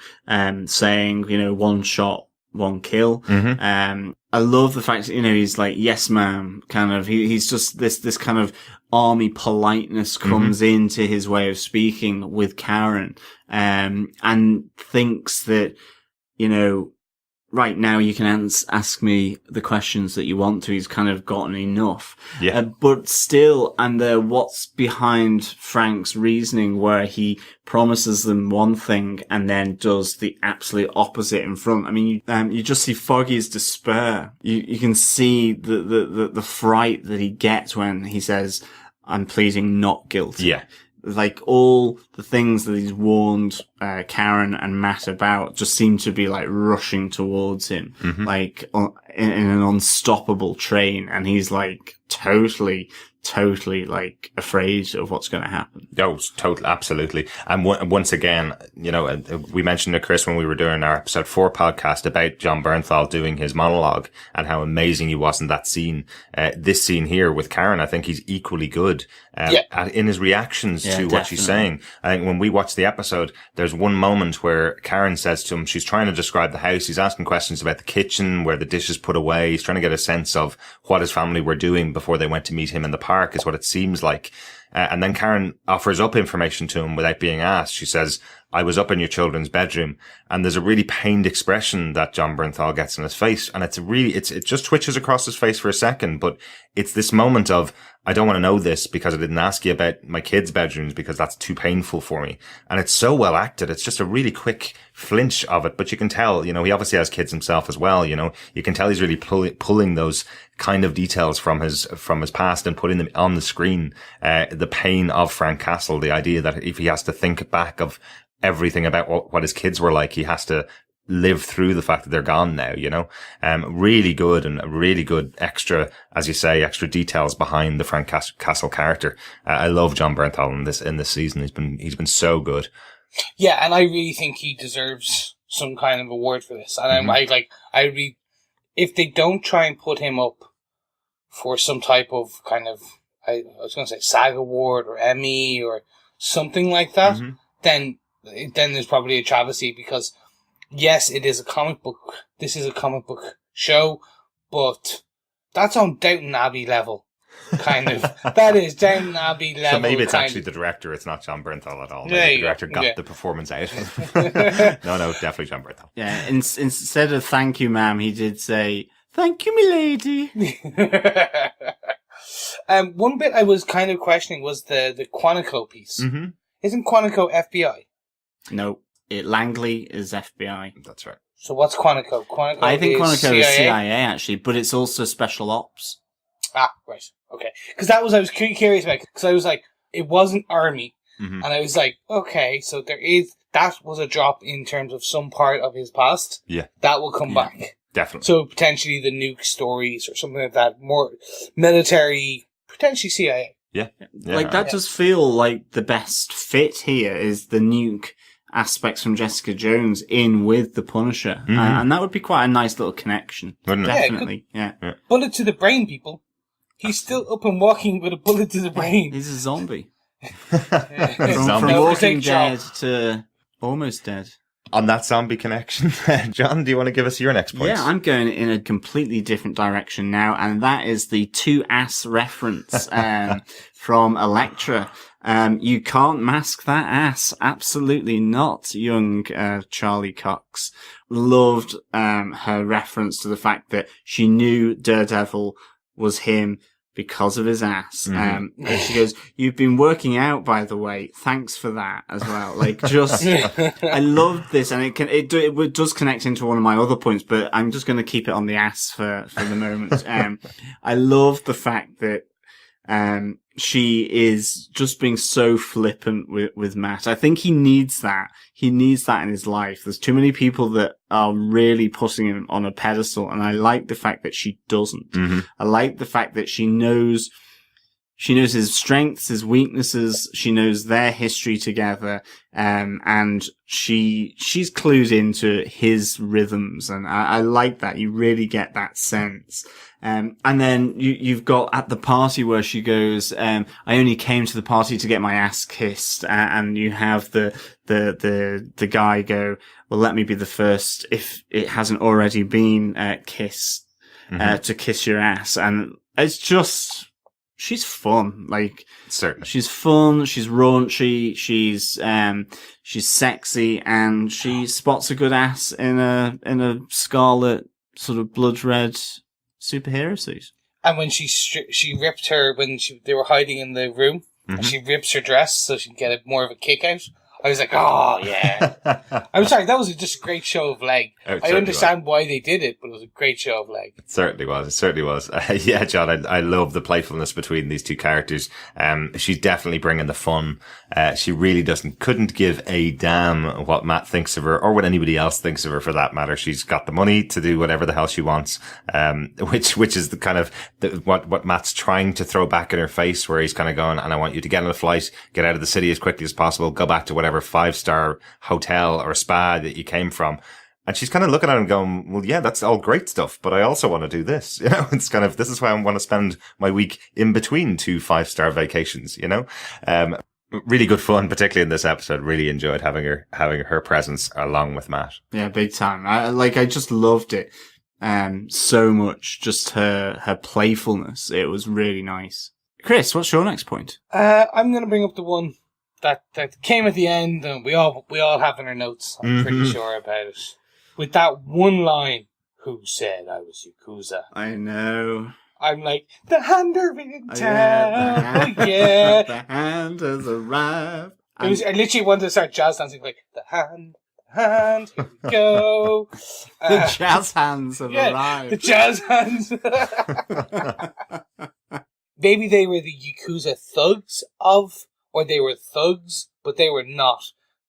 saying, one shot, one kill. Mm-hmm. I love the fact that, he's like, yes, ma'am, kind of, he's just this kind of army politeness comes into his way of speaking with Karen, and thinks that, right now you can ask me the questions that you want to. He's kind of gotten enough. Yeah. But still, and what's behind Frank's reasoning, where he promises them one thing and then does the absolute opposite in front. I mean, you just see Foggy's despair. You can see the fright that he gets when he says, I'm pleading not guilty. Yeah. Like, all the things that he's warned Karen and Matt about just seem to be like rushing towards him, like in an unstoppable train, and he's like totally like afraid of what's going to happen. Oh, totally, absolutely. And once again, we mentioned to Chris when we were doing our episode 4 podcast about Jon Bernthal doing his monologue and how amazing he was in that scene. This scene here with Karen, I think he's equally good in his reactions to what she's saying. I think when we watch the episode, there's one moment where Karen says to him, she's trying to describe the house. He's asking questions about the kitchen, where the dish is put away. He's trying to get a sense of what his family were doing before they went to meet him in the park, is what it seems like. And then Karen offers up information to him without being asked. She says, I was up in your children's bedroom. And there's a really pained expression that Jon Bernthal gets in his face. And it just twitches across his face for a second. But it's this moment of, I don't want to know this because I didn't ask you about my kids' bedrooms because that's too painful for me. And it's so well acted. It's just a really quick flinch of it. But you can tell, he obviously has kids himself as well. You can tell he's really pulling those kind of details from his past and putting them on the screen. The pain of Frank Castle, the idea that if he has to think back of everything about what his kids were like, he has to live through the fact that they're gone now, you know. Really good, and a really good extra, as you say, extra details behind the Frank Castle character. I love Jon Bernthal in this season. He's been so good. Yeah, and I really think he deserves some kind of award for this. And if they don't try and put him up for some type of kind of, I was going to say SAG award or Emmy or something like that, then there's probably a travesty, because yes, it is a comic book. This is a comic book show, but that's on Downton Abbey level. Kind of. That is Downton Abbey level. So maybe it's actually the director. It's not Jon Bernthal at all. Maybe the director got the performance out. No, definitely Jon Bernthal. Yeah, instead of thank you, ma'am, he did say, thank you, milady. One bit I was kind of questioning was the Quantico piece. Mm-hmm. Isn't Quantico FBI? No, Langley is FBI. That's right. So what's Quantico? I think Quantico is CIA, actually, but it's also special ops. Ah, right. Okay. Because I was curious about, because I was like, it wasn't Army. Mm-hmm. And I was like, okay, so that was a drop in terms of some part of his past. Yeah. That will come back. Definitely. So potentially the nuke stories or something like that, more military, potentially CIA. Yeah. Like, that does feel like the best fit here is the nuke aspects from Jessica Jones in with the Punisher. Mm-hmm. And that would be quite a nice little connection. Wouldn't it? Definitely. Yeah. Bullet to the brain, people. He's still up and walking with a bullet to the brain. He's a zombie. From Walking Dead to Almost Dead. On that zombie connection, John, do you want to give us your next point? Yeah, I'm going in a completely different direction now, and that is the 2-ass reference from Elektra. You can't mask that ass. Absolutely not, young Charlie Cox. Loved her reference to the fact that she knew Daredevil was him because of his ass. And she goes, you've been working out, by the way. Thanks for that as well. Like, just, I loved this, and it does connect into one of my other points, but I'm just going to keep it on the ass for the moment. I love the fact that, she is just being so flippant with Matt. I think he needs that. He needs that in his life. There's too many people that are really putting him on a pedestal, and I like the fact that she doesn't. Mm-hmm. I like the fact that she knows his strengths, his weaknesses. She knows their history together. And she's clued into his rhythms. And I like that. You really get that sense. And then you've got at the party where she goes, I only came to the party to get my ass kissed. And you have the guy go, well, let me be the first, if it hasn't already been, kissed, to kiss your ass. And it's just, she's fun. Like, certainly, she's fun. She's raunchy. She's sexy, and she spots a good ass in a scarlet sort of blood red superhero suit. And when she ripped her when they were hiding in the room, and she rips her dress so she can get more of a kick out. I was like, oh, yeah. I'm sorry, that was just a great show of leg. I understand why they did it, but it was a great show of leg. It certainly was. Yeah, John, I love the playfulness between these two characters. She's definitely bringing the fun. She really couldn't give a damn what Matt thinks of her, or what anybody else thinks of her for that matter. She's got the money to do whatever the hell she wants, which is the kind of what Matt's trying to throw back in her face, where he's kind of going, and I want you to get on a flight, get out of the city as quickly as possible, go back to whatever 5-star hotel or spa that you came from. And she's kind of looking at him going, well, yeah, that's all great stuff, but I also want to do this. You know, it's kind of, this is why I want to spend my week in between 2 5-star vacations, you know? Really good fun, particularly in this episode. Really enjoyed having her presence along with Matt. Yeah, big time. I just loved it. So much, just her playfulness. It was really nice. Chris, what's your next point? I'm going to bring up the one that came at the end, and we all have in our notes. I'm pretty sure about it. With that one line, "Who said I was Yakuza?" I know. I'm like, the hand are in town. Yeah. The hand has arrived. I literally wanted to start jazz dancing, like, the hand, here we go. The jazz hands have arrived. The jazz hands. Maybe they were the Yakuza thugs or they were thugs, but they were not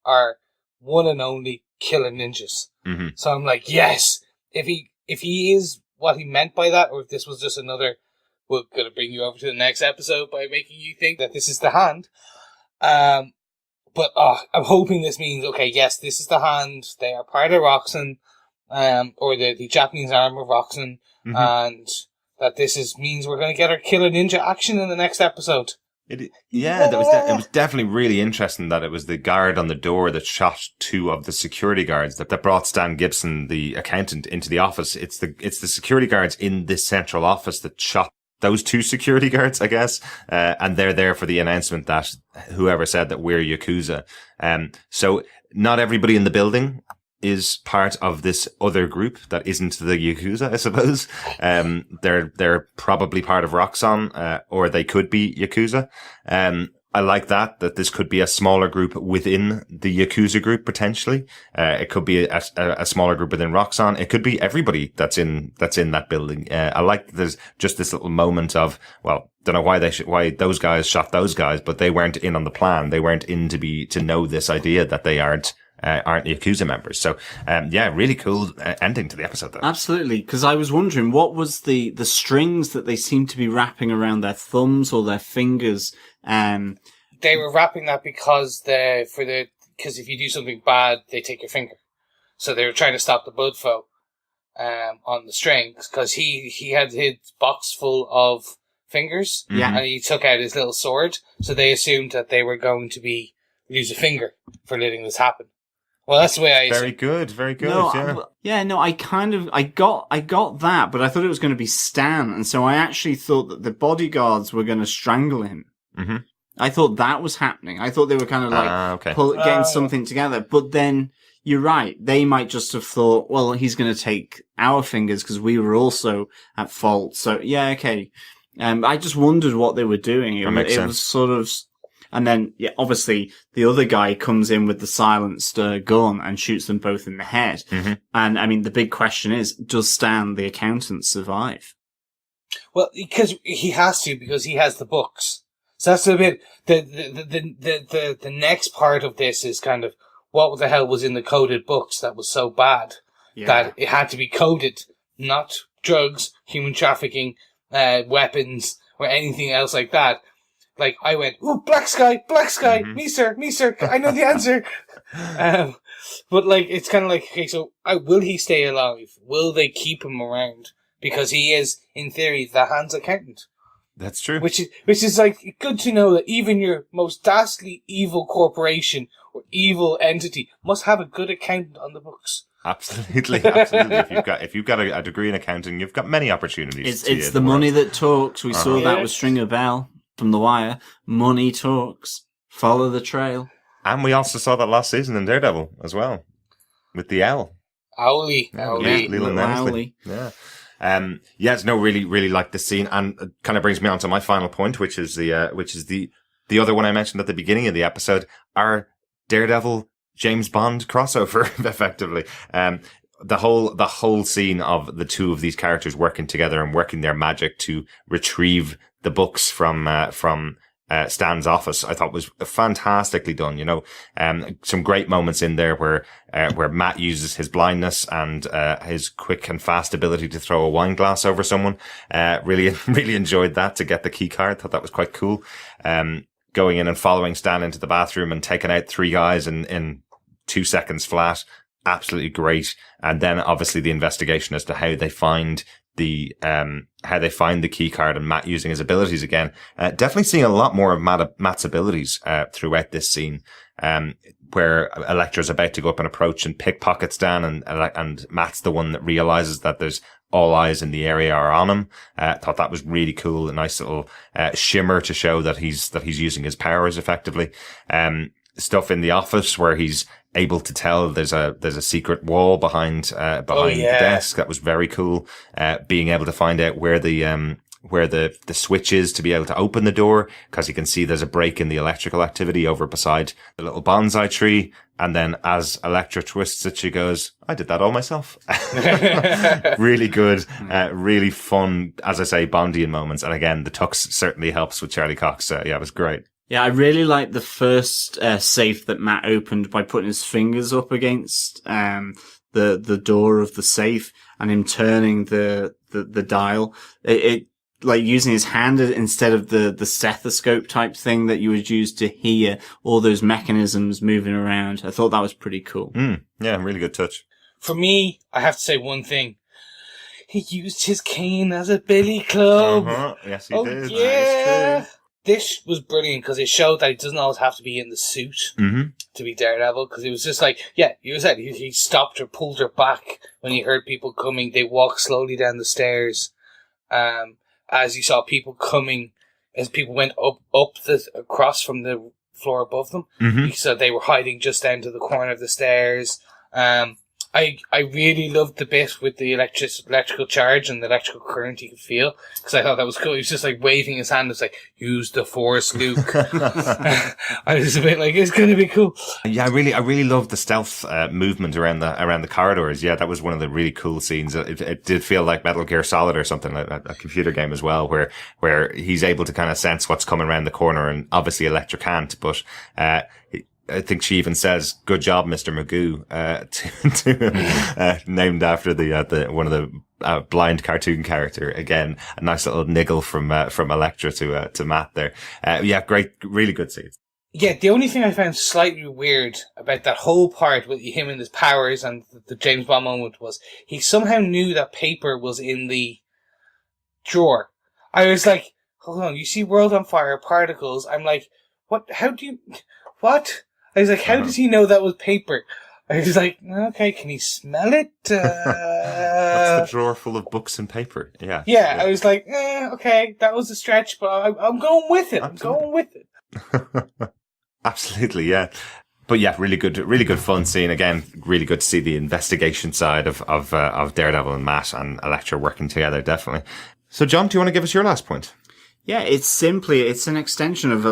our one and only killer ninjas. Mm-hmm. So I'm like, yes, if he is what he meant by that, or if this was just another, we're going to bring you over to the next episode by making you think that this is the hand. But I'm hoping this means, okay, yes, this is the hand. They are part of Roxxon, or the Japanese arm of Roxxon, and that means we're going to get our killer ninja action in the next episode. It was definitely really interesting that it was the guard on the door that shot two of the security guards that brought Stan Gibson, the accountant, into the office. It's the security guards in this central office that shot those two security guards, I guess. And they're there for the announcement that whoever said that we're Yakuza. So not everybody in the building is part of this other group that isn't the Yakuza, I suppose. They're probably part of Roxxon, or they could be Yakuza. I like that this could be a smaller group within the Yakuza group, potentially. It could be a smaller group within Roxxon. It could be everybody that's in that building. I like there's just this little moment of, well, don't know why those guys shot those guys, but they weren't in on the plan. They weren't in to know this idea that they aren't Yakuza members. So, really cool ending to the episode, though. Absolutely, because I was wondering, what was the strings that they seemed to be wrapping around their thumbs or their fingers? They were wrapping that because if you do something bad, they take your finger. So they were trying to stop the blood flow on the strings, because he had his box full of fingers, and he took out his little sword. So they assumed that they were going to lose a finger for letting this happen. Well, that's the way I. Very good. No, I got that, but I thought it was going to be Stan, and so I actually thought that the bodyguards were going to strangle him. Mm-hmm. I thought that was happening. I thought they were kind of like getting something together. But then you're right; they might just have thought, well, he's going to take our fingers because we were also at fault. So yeah, okay. I just wondered what they were doing. It was sort of. And then, obviously, the other guy comes in with the silenced gun and shoots them both in the head. Mm-hmm. And, I mean, the big question is, does Stan, the accountant, survive? Well, because he has to, because he has the books. So that's a bit, the next part of this is kind of, what the hell was in the coded books that was so bad that it had to be coded, not drugs, human trafficking, weapons, or anything else like that. Like, I went, ooh, black sky, me sir, I know the answer. But like, it's kind of like, okay, so will he stay alive? Will they keep him around? Because he is, in theory, the Hand's accountant. That's true. Which is like, good to know that even your most dastardly evil corporation or evil entity must have a good accountant on the books. Absolutely. If you've got a degree in accounting, you've got many opportunities. It's the money that talks. We saw that with Stringer Bell. From The Wire, money talks. Follow the trail. And we also saw that last season in Daredevil as well, with the owl. Owly. Leland Owly. Yeah. Really like this scene, and it kind of brings me on to my final point, which is the other one I mentioned at the beginning of the episode, our Daredevil James Bond crossover, effectively. The whole scene of the two of these characters working together and working their magic to retrieve the books from Stan's office, I thought was fantastically done. You know, some great moments in there where Matt uses his blindness and his quick and fast ability to throw a wine glass over someone. Really enjoyed that, to get the key card. Thought that was quite cool. Going in and following Stan into the bathroom and taking out three guys in 2 seconds flat. Absolutely great. And then obviously the investigation as to how they find the key card, and Matt using his abilities again. Definitely seeing a lot more of Matt's abilities throughout this scene, where Elektra's about to go up and approach and pickpocket Stan, and Matt's the one that realizes that there's all eyes in the area are on him. Thought that was really cool. A nice little shimmer to show that he's using his powers effectively. Stuff in the office where he's able to tell there's a secret wall behind the desk. That was very cool. Being able to find out where the switch is to be able to open the door, because you can see there's a break in the electrical activity over beside the little bonsai tree. And then as Elektra twists it, she goes, I did that all myself. Really good, really fun, as I say, Bondian moments. And again, the tux certainly helps with Charlie Cox. It was great. Yeah, I really like the first safe that Matt opened by putting his fingers up against the door of the safe and him turning the dial. It like using his hand instead of the stethoscope type thing that you would use to hear all those mechanisms moving around. I thought that was pretty cool. Yeah, really good touch. For me, I have to say one thing. He used his cane as a billy club. Yes, he Oh, did. yeah. That is true. This was brilliant because it showed that he doesn't always have to be in the suit to be Daredevil. Because it was just like, you said, he stopped her, pulled her back when he heard people coming. They walked slowly down the stairs. As you saw people coming, as people went across from the floor above them. You said they were hiding just down to the corner of the stairs. I really loved the bit with the electrical charge and the electrical current you could feel, because I thought that was cool. He was just like waving his hand. It's like, use the force, Luke. I was a bit like, it's going to be cool. Yeah, I really loved the stealth movement around the corridors. Yeah, that was one of the really cool scenes. It did feel like Metal Gear Solid or something, like a computer game as well, where he's able to kind of sense what's coming around the corner, and obviously Elektra can't, but I think she even says, "Good job, Mr. Magoo," to him, named after the one of the blind cartoon character. Again, a nice little niggle from Elektra to Matt there. Yeah, great, really good scene. Yeah, the only thing I found slightly weird about that whole part with him and his powers and the James Bond moment was he somehow knew that paper was in the drawer. I was like, hold on, you see World on Fire, particles. I'm like, what? How do you? What? I was like, how does he know that was paper? I was like, okay, can he smell it? That's the drawer full of books and paper. Yeah. Yeah, I was like, okay, that was a stretch, but I'm going with it. I'm going with it. Absolutely, yeah. But yeah, really good fun scene. Again, really good to see the investigation side of Daredevil and Matt and Elektra working together, definitely. So, John, do you want to give us your last point? Yeah, it's an extension of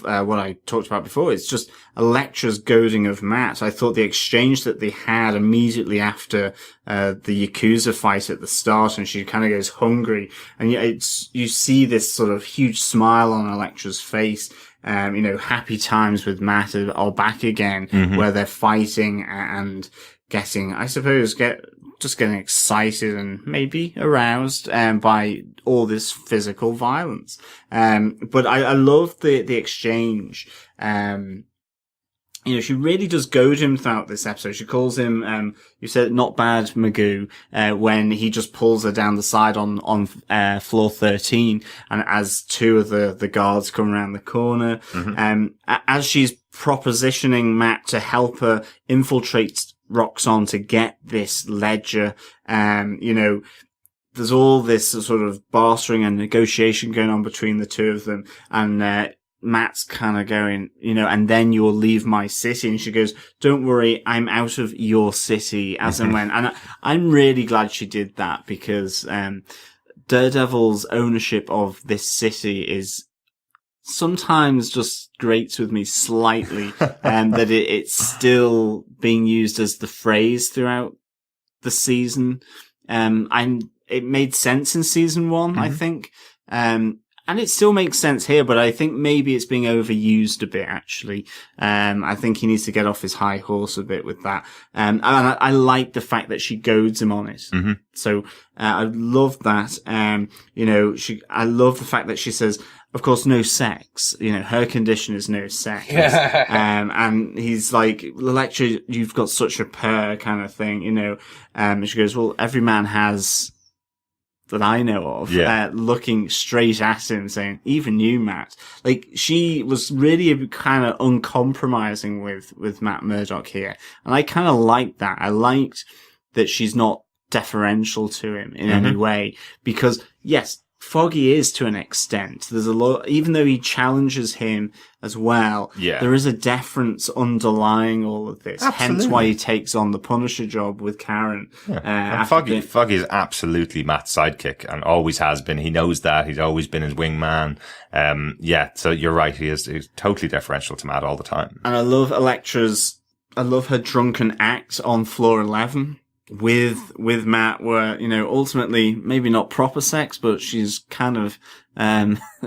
what I talked about before. It's just Elektra's goading of Matt. I thought the exchange that they had immediately after the Yakuza fight at the start, and she kind of goes hungry, and you see this sort of huge smile on Elektra's face. Happy times with Matt are back again, where they're fighting and getting excited and maybe aroused by all this physical violence. But I love the exchange. She really does goad him throughout this episode. She calls him, you said not bad, Magoo, when he just pulls her down the side on floor 13, and as two of the guards come around the corner, as she's propositioning Matt to help her infiltrate Roxxon to get this ledger, there's all this sort of bartering and negotiation going on between the two of them, and Matt's kind of going, and then you'll leave my city. And she goes, don't worry, I'm out of your city as and when. And I'm really glad she did that, because Daredevil's ownership of this city is sometimes just grates with me slightly, and that it's still being used as the phrase throughout the season. It made sense in season 1, I think. And it still makes sense here, but I think maybe it's being overused a bit, actually. I think he needs to get off his high horse a bit with that. And I like the fact that she goads him on it. So, I love that. I love the fact that she says, of course, no sex. Her condition is no sex. And he's like, Elektra, you've got such a purr kind of thing, and she goes, well, every man has, that I know of, looking straight at him saying, even you, Matt. Like, she was really kind of uncompromising with Matt Murdock here. And I kind of liked that. I liked that she's not deferential to him in any way, because yes, Foggy is to an extent. There's a lot, even though he challenges him as well, there is a deference underlying all of this. Absolutely. Hence why he takes on the Punisher job with Karen. And Foggy is absolutely Matt's sidekick and always has been. He knows that. He's always been his wingman. So you're right. He's totally deferential to Matt all the time. And I love her drunken act on floor 11. With Matt, where, ultimately, maybe not proper sex, but she's kind of,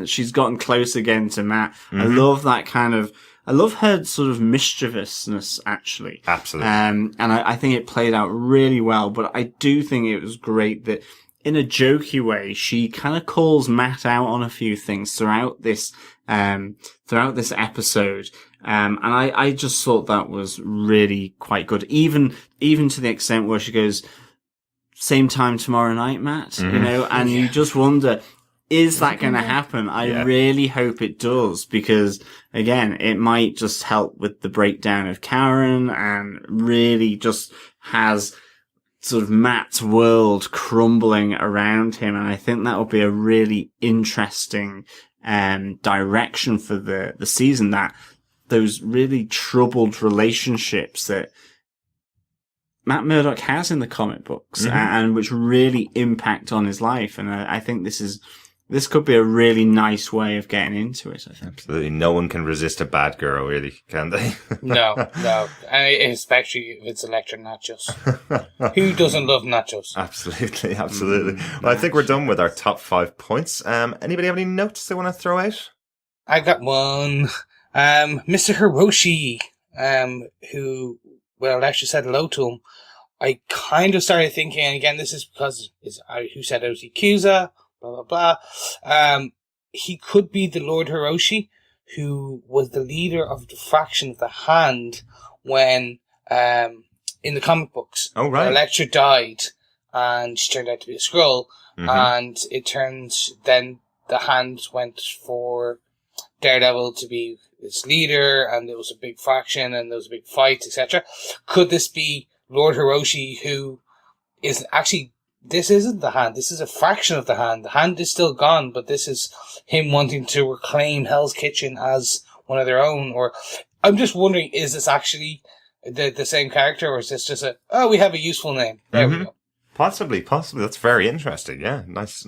she's gotten close again to Matt. I love that kind of love her sort of mischievousness, actually. Absolutely. And I think it played out really well, but I do think it was great that in a jokey way, she kind of calls Matt out on a few things throughout this episode. And I just thought that was really quite good. Even to the extent where she goes, same time tomorrow night, Matt, you know, and you just wonder, is that going to happen? I really hope it does, because again, it might just help with the breakdown of Karen and really just has sort of Matt's world crumbling around him. And I think that will be a really interesting, direction for the season, that those really troubled relationships that Matt Murdock has in the comic books and which really impact on his life. And I think this could be a really nice way of getting into it, I think. Absolutely. No one can resist a bad girl, really, can they? No. And especially if it's Elektra Natchios. Who doesn't love nachos? Absolutely. Well, I think we're done with our top 5 points. Anybody have any notes they want to throw out? I got one. Mr. Hiroshi, who, when Elektra said hello to him, I kind of started thinking, and again, this is because who said it was Yakuza, blah, blah, blah. He could be the Lord Hiroshi, who was the leader of the faction of the Hand when, in the comic books. Oh, right. Elektra died, and she turned out to be a Skrull, and it turns, then the Hand went for Daredevil to be its leader, and there was a big faction, and there was a big fight, etc. Could this be Lord Hiroshi, who is actually, this isn't the Hand, this is a fraction of the Hand. The Hand is still gone, but this is him wanting to reclaim Hell's Kitchen as one of their own. Or I'm just wondering, is this actually the same character, or is this just we have a useful name? There we go. Possibly. That's very interesting. Yeah, nice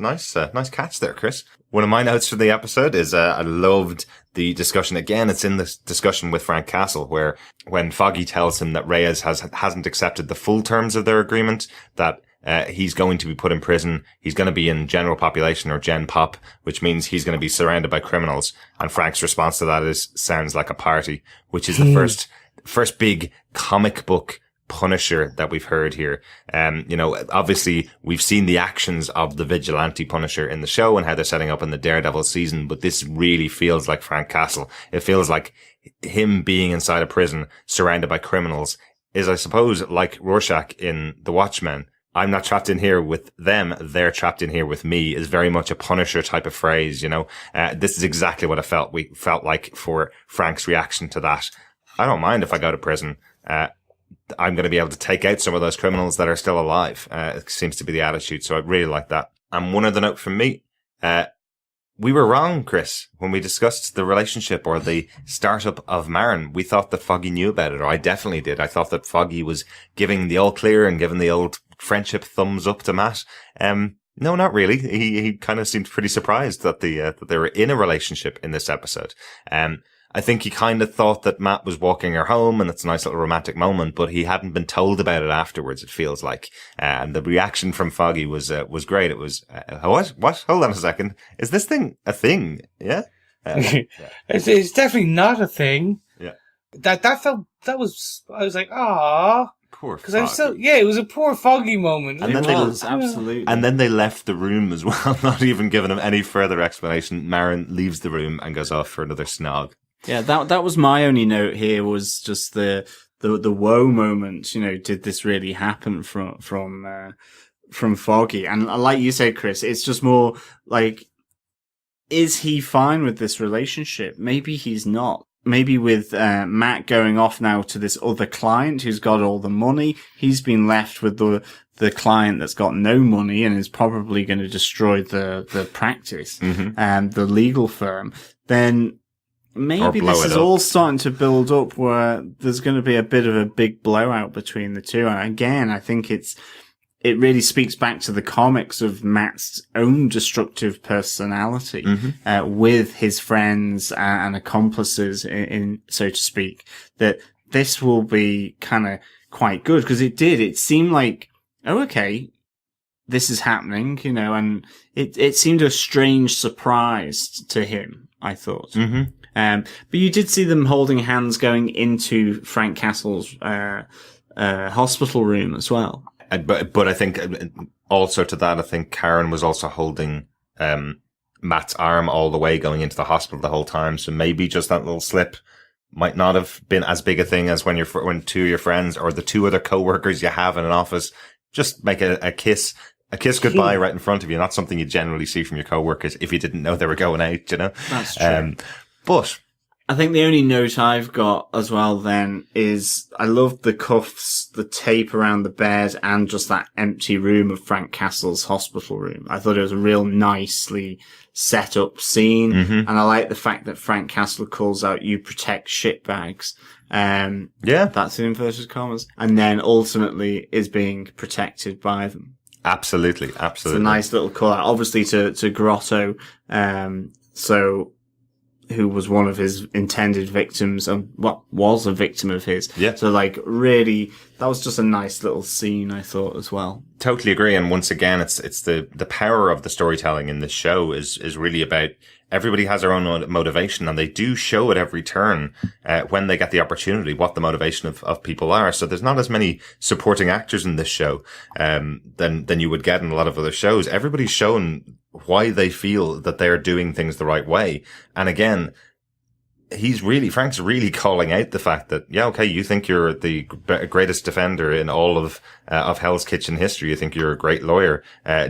catch there, Chris. One of my notes for the episode is I loved the discussion. Again, it's in this discussion with Frank Castle, where when Foggy tells him that Reyes hasn't accepted the full terms of their agreement, that he's going to be put in prison. He's going to be in general population, or Gen Pop, which means he's going to be surrounded by criminals. And Frank's response to that is, sounds like a party, which is the first big comic book Punisher that we've heard here. Obviously we've seen the actions of the vigilante Punisher in the show and how they're setting up in the Daredevil season, but this really feels like Frank Castle. It feels like him being inside a prison surrounded by criminals is, I suppose, like Rorschach in The Watchmen. I'm not trapped in here with them, they're trapped in here with me, is very much a Punisher type of phrase, This is exactly what we felt like for Frank's reaction to that. I don't mind if I go to prison. I'm going to be able to take out some of those criminals that are still alive. It seems to be the attitude. So I really like that. And one other note from me, we were wrong, Chris, when we discussed the relationship or the startup of Marin. We thought that Foggy knew about it, or I definitely did. I thought that Foggy was giving the all clear and giving the old friendship thumbs up to Matt. No, not really. He kind of seemed pretty surprised that they were in a relationship in this episode. I think he kind of thought that Matt was walking her home, and it's a nice little romantic moment, but he hadn't been told about it afterwards, it feels like. And the reaction from Foggy was great. It was, what? Hold on a second. Is this thing a thing? Yeah? Yeah. It's definitely not a thing. Yeah. I was like, ah. Poor Because Foggy. it was a poor Foggy moment. And then absolutely. And then they left the room as well, not even giving him any further explanation. Marin leaves the room and goes off for another snog. Yeah, that was my only note here, was just the woe moment. Did this really happen from Foggy? And like you said, Chris, it's just more like, is he fine with this relationship? Maybe he's not. Maybe with Matt going off now to this other client who's got all the money, he's been left with the client that's got no money and is probably going to destroy the practice and the legal firm. Then maybe this is all starting to build up where there's going to be a bit of a big blowout between the two. And again, I think it really speaks back to the comics of Matt's own destructive personality, with his friends and accomplices in, so to speak, that this will be kind of quite good, because it seemed like, oh, okay, this is happening, and it seemed a strange surprise to him, I thought. But you did see them holding hands going into Frank Castle's hospital room as well. But I think also to that, I think Karen was also holding Matt's arm all the way going into the hospital the whole time. So maybe just that little slip might not have been as big a thing as when two of your friends or the two other coworkers you have in an office just make a kiss goodbye right in front of you. Not something you generally see from your coworkers if you didn't know they were going out, you know? That's true. But I think the only note I've got as well then is I love the cuffs, the tape around the bed, and just that empty room of Frank Castle's hospital room. I thought it was a real nicely set up scene. And I like the fact that Frank Castle calls out, "You protect shitbags." yeah, That's in inverted commas. And then ultimately is being protected by them. absolutely. It's a nice little call out, obviously to Grotto, who was one of his intended victims and was a victim of his. Yeah. So really, that was just a nice little scene, I thought, as well. Totally agree. And once again, it's the power of the storytelling in this show is really about everybody has their own motivation, and they do show at every turn, when they get the opportunity, what the motivation of people are. So there's not as many supporting actors in this show, than you would get in a lot of other shows. Everybody's shown why they feel that they're doing things the right way. And again, Frank's really calling out the fact that, yeah, okay, you think you're the greatest defender in all of Hell's Kitchen history. You think you're a great lawyer,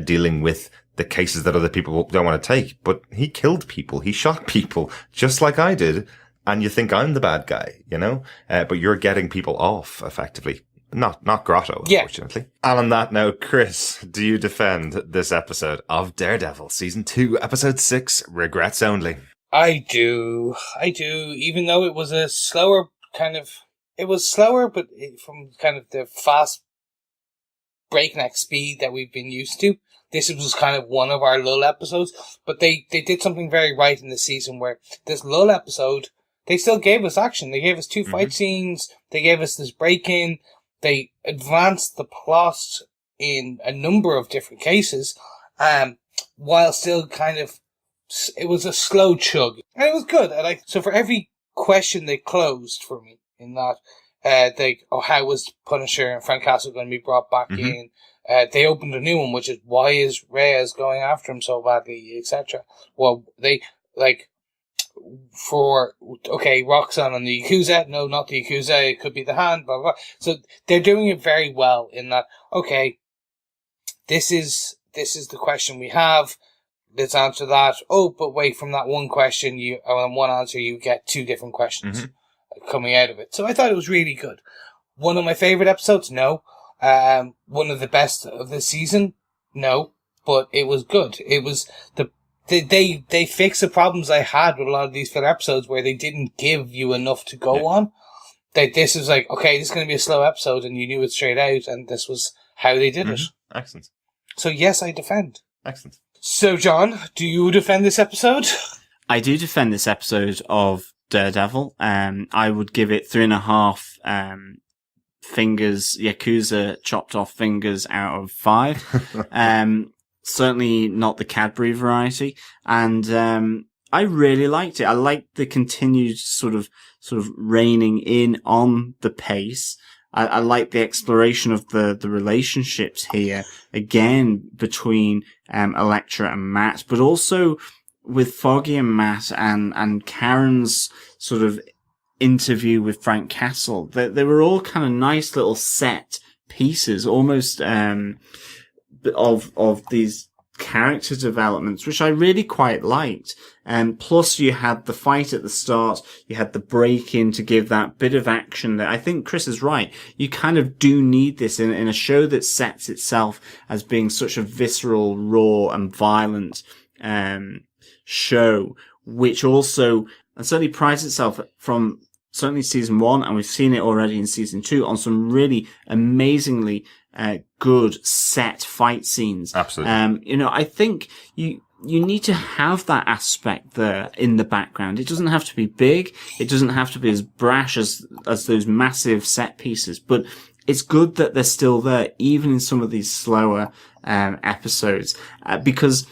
dealing with the cases that other people don't want to take, but he killed people. He shot people just like I did. And you think I'm the bad guy, you know, but you're getting people off effectively. Not Grotto, unfortunately. Yeah. And on that note, Chris, do you defend this episode of Daredevil Season 2, Episode 6, Regrets Only? I do. Even though it was a slower it was slower, but from kind of the fast breakneck speed that we've been used to. This was kind of one of our lull episodes, but they did something very right in the season where this lull episode, they still gave us action. They gave us 2 fight scenes. They gave us this break-in. They advanced the plot in a number of different cases, while still it was a slow chug. And it was good. So for every question they closed for me in that, how was Punisher and Frank Castle going to be brought back in? They opened a new one, which is, why is Reyes going after him so badly, etc. Well, Roxxon on the Yakuza. No, not the Yakuza. It could be the hand, blah, blah, blah. So they're doing it very well in that, okay, this is the question we have. Let's answer that. Oh, but wait, from that one question, one answer, you get 2 different questions coming out of it. So I thought it was really good. One of my favorite episodes? No. One of the best of the season? No. But it was good. It was they fixed the problems I had with a lot of these filler episodes where they didn't give you enough to go on. This was like, okay, this is going to be a slow episode, and you knew it straight out, and this was how they did it. Excellent. So yes, I defend. Excellent. So John, do you defend this episode? I do defend this episode of Daredevil. I would give it 3.5 fingers, Yakuza chopped off fingers out of 5. Certainly not the Cadbury variety. And I really liked it. I liked the continued sort of reining in on the pace. I like the exploration of the relationships here, again, between Elektra and Matt, but also with Foggy and Matt and Karen's sort of interview with Frank Castle. They were all kind of nice little set pieces, almost of these character developments, which I really quite liked. Plus you had the fight at the start, you had the break-in to give that bit of action that I think Chris is right. You kind of do need this in a show that sets itself as being such a visceral, raw and violent show, which also and certainly prides itself from certainly season 1, and we've seen it already in season 2, on some really amazingly good set fight scenes. Absolutely. I think you need to have that aspect there in the background. It doesn't have to be big. It doesn't have to be as brash as those massive set pieces, but it's good that they're still there, even in some of these slower episodes, because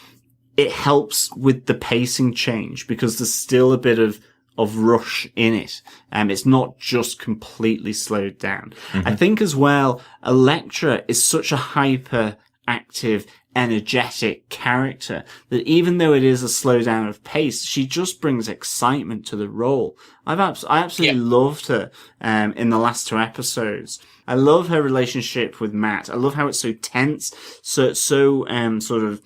it helps with the pacing change, because there's still a bit of rush in it. It's not just completely slowed down. I think as well, Elektra is such a hyperactive, energetic character that even though it is a slowdown of pace, she just brings excitement to the role. I absolutely loved her in the last 2 episodes. I love her relationship with Matt. I love how it's so tense, so sort of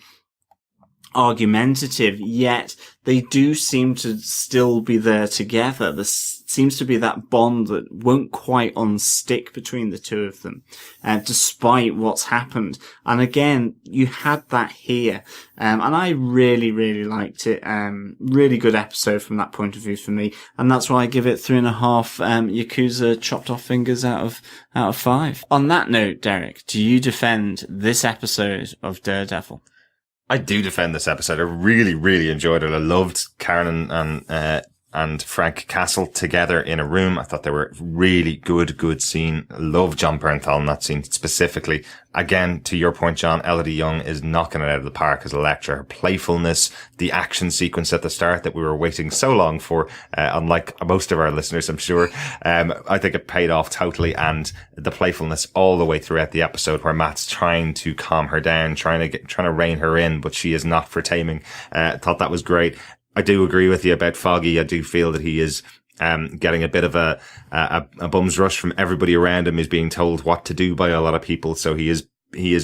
argumentative, yet they do seem to still be there together. There seems to be that bond that won't quite unstick between the two of them, despite what's happened. And again, you had that here. And I really, really liked it. Really good episode from that point of view for me. And that's why I give it 3.5, Yakuza chopped off fingers out of 5. On that note, Derek, do you defend this episode of Daredevil? I do defend this episode. I really, really enjoyed it. I loved Karen and Frank Castle together in a room. I thought they were really good scene. Love Jon Bernthal in that scene specifically. Again, to your point, John, Elodie Yung is knocking it out of the park as Elektra. Her playfulness, the action sequence at the start that we were waiting so long for, unlike most of our listeners, I'm sure. I think it paid off totally, and the playfulness all the way throughout the episode where Matt's trying to calm her down, trying to rein her in, but she is not for taming. Thought that was great. I do agree with you about Foggy. I do feel that he is getting a bit of a bum's rush from everybody around him. He's being told what to do by a lot of people, so he is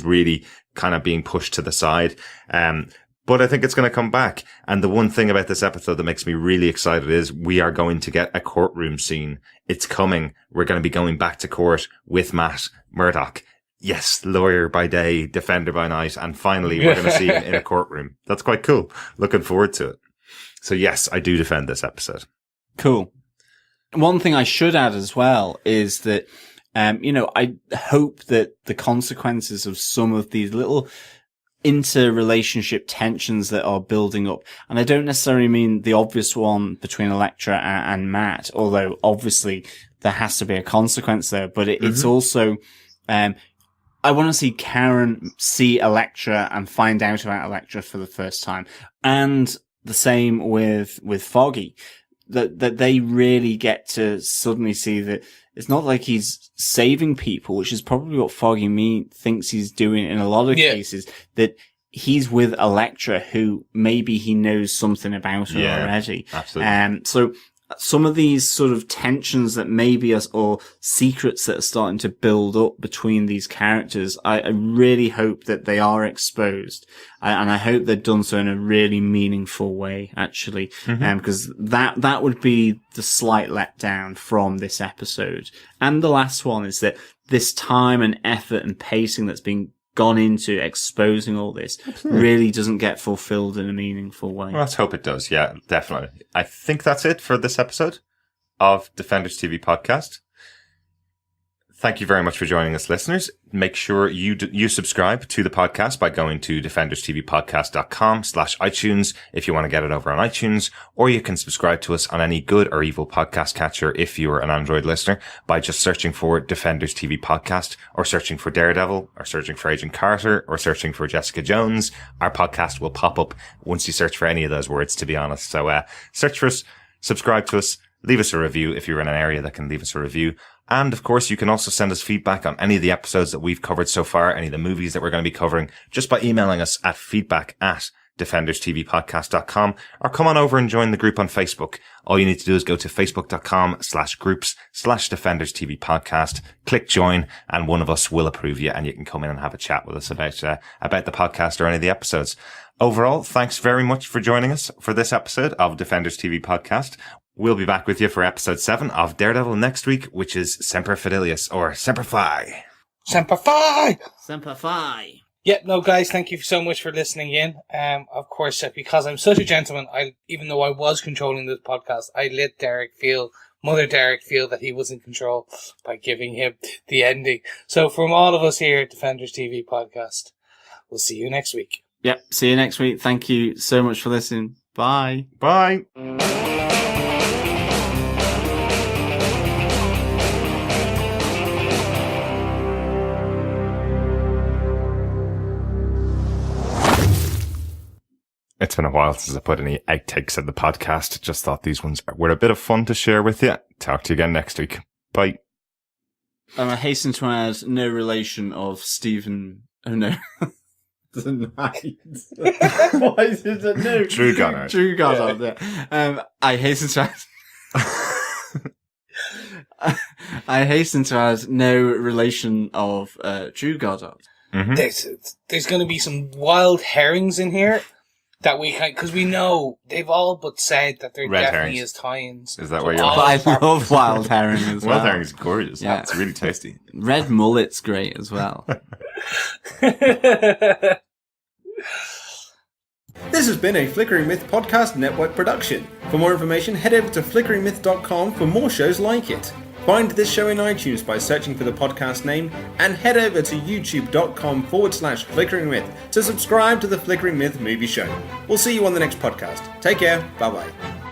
really kind of being pushed to the side. But I think it's going to come back. And the one thing about this episode that makes me really excited is we are going to get a courtroom scene. It's coming. We're going to be going back to court with Matt Murdock. Yes, lawyer by day, defender by night, and finally we're going to see him in a courtroom. That's quite cool. Looking forward to it. So yes, I do defend this episode. Cool. One thing I should add as well is that, I hope that the consequences of some of these little interrelationship tensions that are building up, and I don't necessarily mean the obvious one between Elektra and Matt, although obviously there has to be a consequence there, but it's also, I want to see Karen see Elektra and find out about Elektra for the first time. And the same with Foggy, that they really get to suddenly see that it's not like he's saving people, which is probably what Foggy thinks he's doing in a lot of cases, that he's with Elektra, who maybe he knows something about her already. Absolutely. So some of these sort of tensions that maybe or secrets that are starting to build up between these characters, I really hope that they are exposed. And I hope they're done so in a really meaningful way, actually. Because that would be the slight letdown from this episode. And the last one is that this time and effort and pacing that's been gone into exposing all this really doesn't get fulfilled in a meaningful way. Well, let's hope it does. Yeah, definitely. I think that's it for this episode of Defenders TV Podcast. Thank you very much for joining us, listeners. Make sure you subscribe to the podcast by going to defenderstvpodcast.com/iTunes if you want to get it over on iTunes, or you can subscribe to us on any good or evil podcast catcher if you're an Android listener by just searching for Defenders TV Podcast, or searching for Daredevil, or searching for Agent Carter, or searching for Jessica Jones. Our podcast will pop up once you search for any of those words, to be honest. So search for us, subscribe to us, leave us a review if you're in an area that can leave us a review. And of course, you can also send us feedback on any of the episodes that we've covered so far, any of the movies that we're going to be covering, just by emailing us at feedback@defenderstvpodcast.com, or come on over and join the group on Facebook. All you need to do is go to facebook.com/groups/defenderstvpodcast, click join, and one of us will approve you, and you can come in and have a chat with us about the podcast or any of the episodes. Overall, thanks very much for joining us for this episode of Defenders TV Podcast. We'll be back with you for episode 7 of Daredevil next week, which is Semper Fidelis, or Semper Fi. Semper Fi! Semper Fi! Yeah, no, guys, thank you so much for listening in. Of course, because I'm such a gentleman, even though I was controlling this podcast, I let Mother Derek feel that he was in control by giving him the ending. So from all of us here at Defenders TV Podcast, we'll see you next week. Yep, see you next week. Thank you so much for listening. Bye. Bye. It's been a while since I put any outtakes in the podcast. Just thought these ones were a bit of fun to share with you. Talk to you again next week. Bye. I hasten to add, no relation of Stephen... Oh, no. The Knight. Why is it a no? Drew Goddard. Drew Goddard, yeah. I hasten to add... I hasten to add, no relation of Drew Goddard. Mm-hmm. There's going to be some wild herrings in here that we can, because we know they've all but said that there Red definitely herrings. is tie-ins. Is that where you're But I love wild herring as well. Wild herring is gorgeous. Yeah. It's really tasty. Red mullet's great as well. This has been a Flickering Myth Podcast Network production. For more information, head over to flickeringmyth.com for more shows like it. Find this show in iTunes by searching for the podcast name, and head over to youtube.com/flickeringmyth to subscribe to the Flickering Myth movie show. We'll see you on the next podcast. Take care. Bye bye.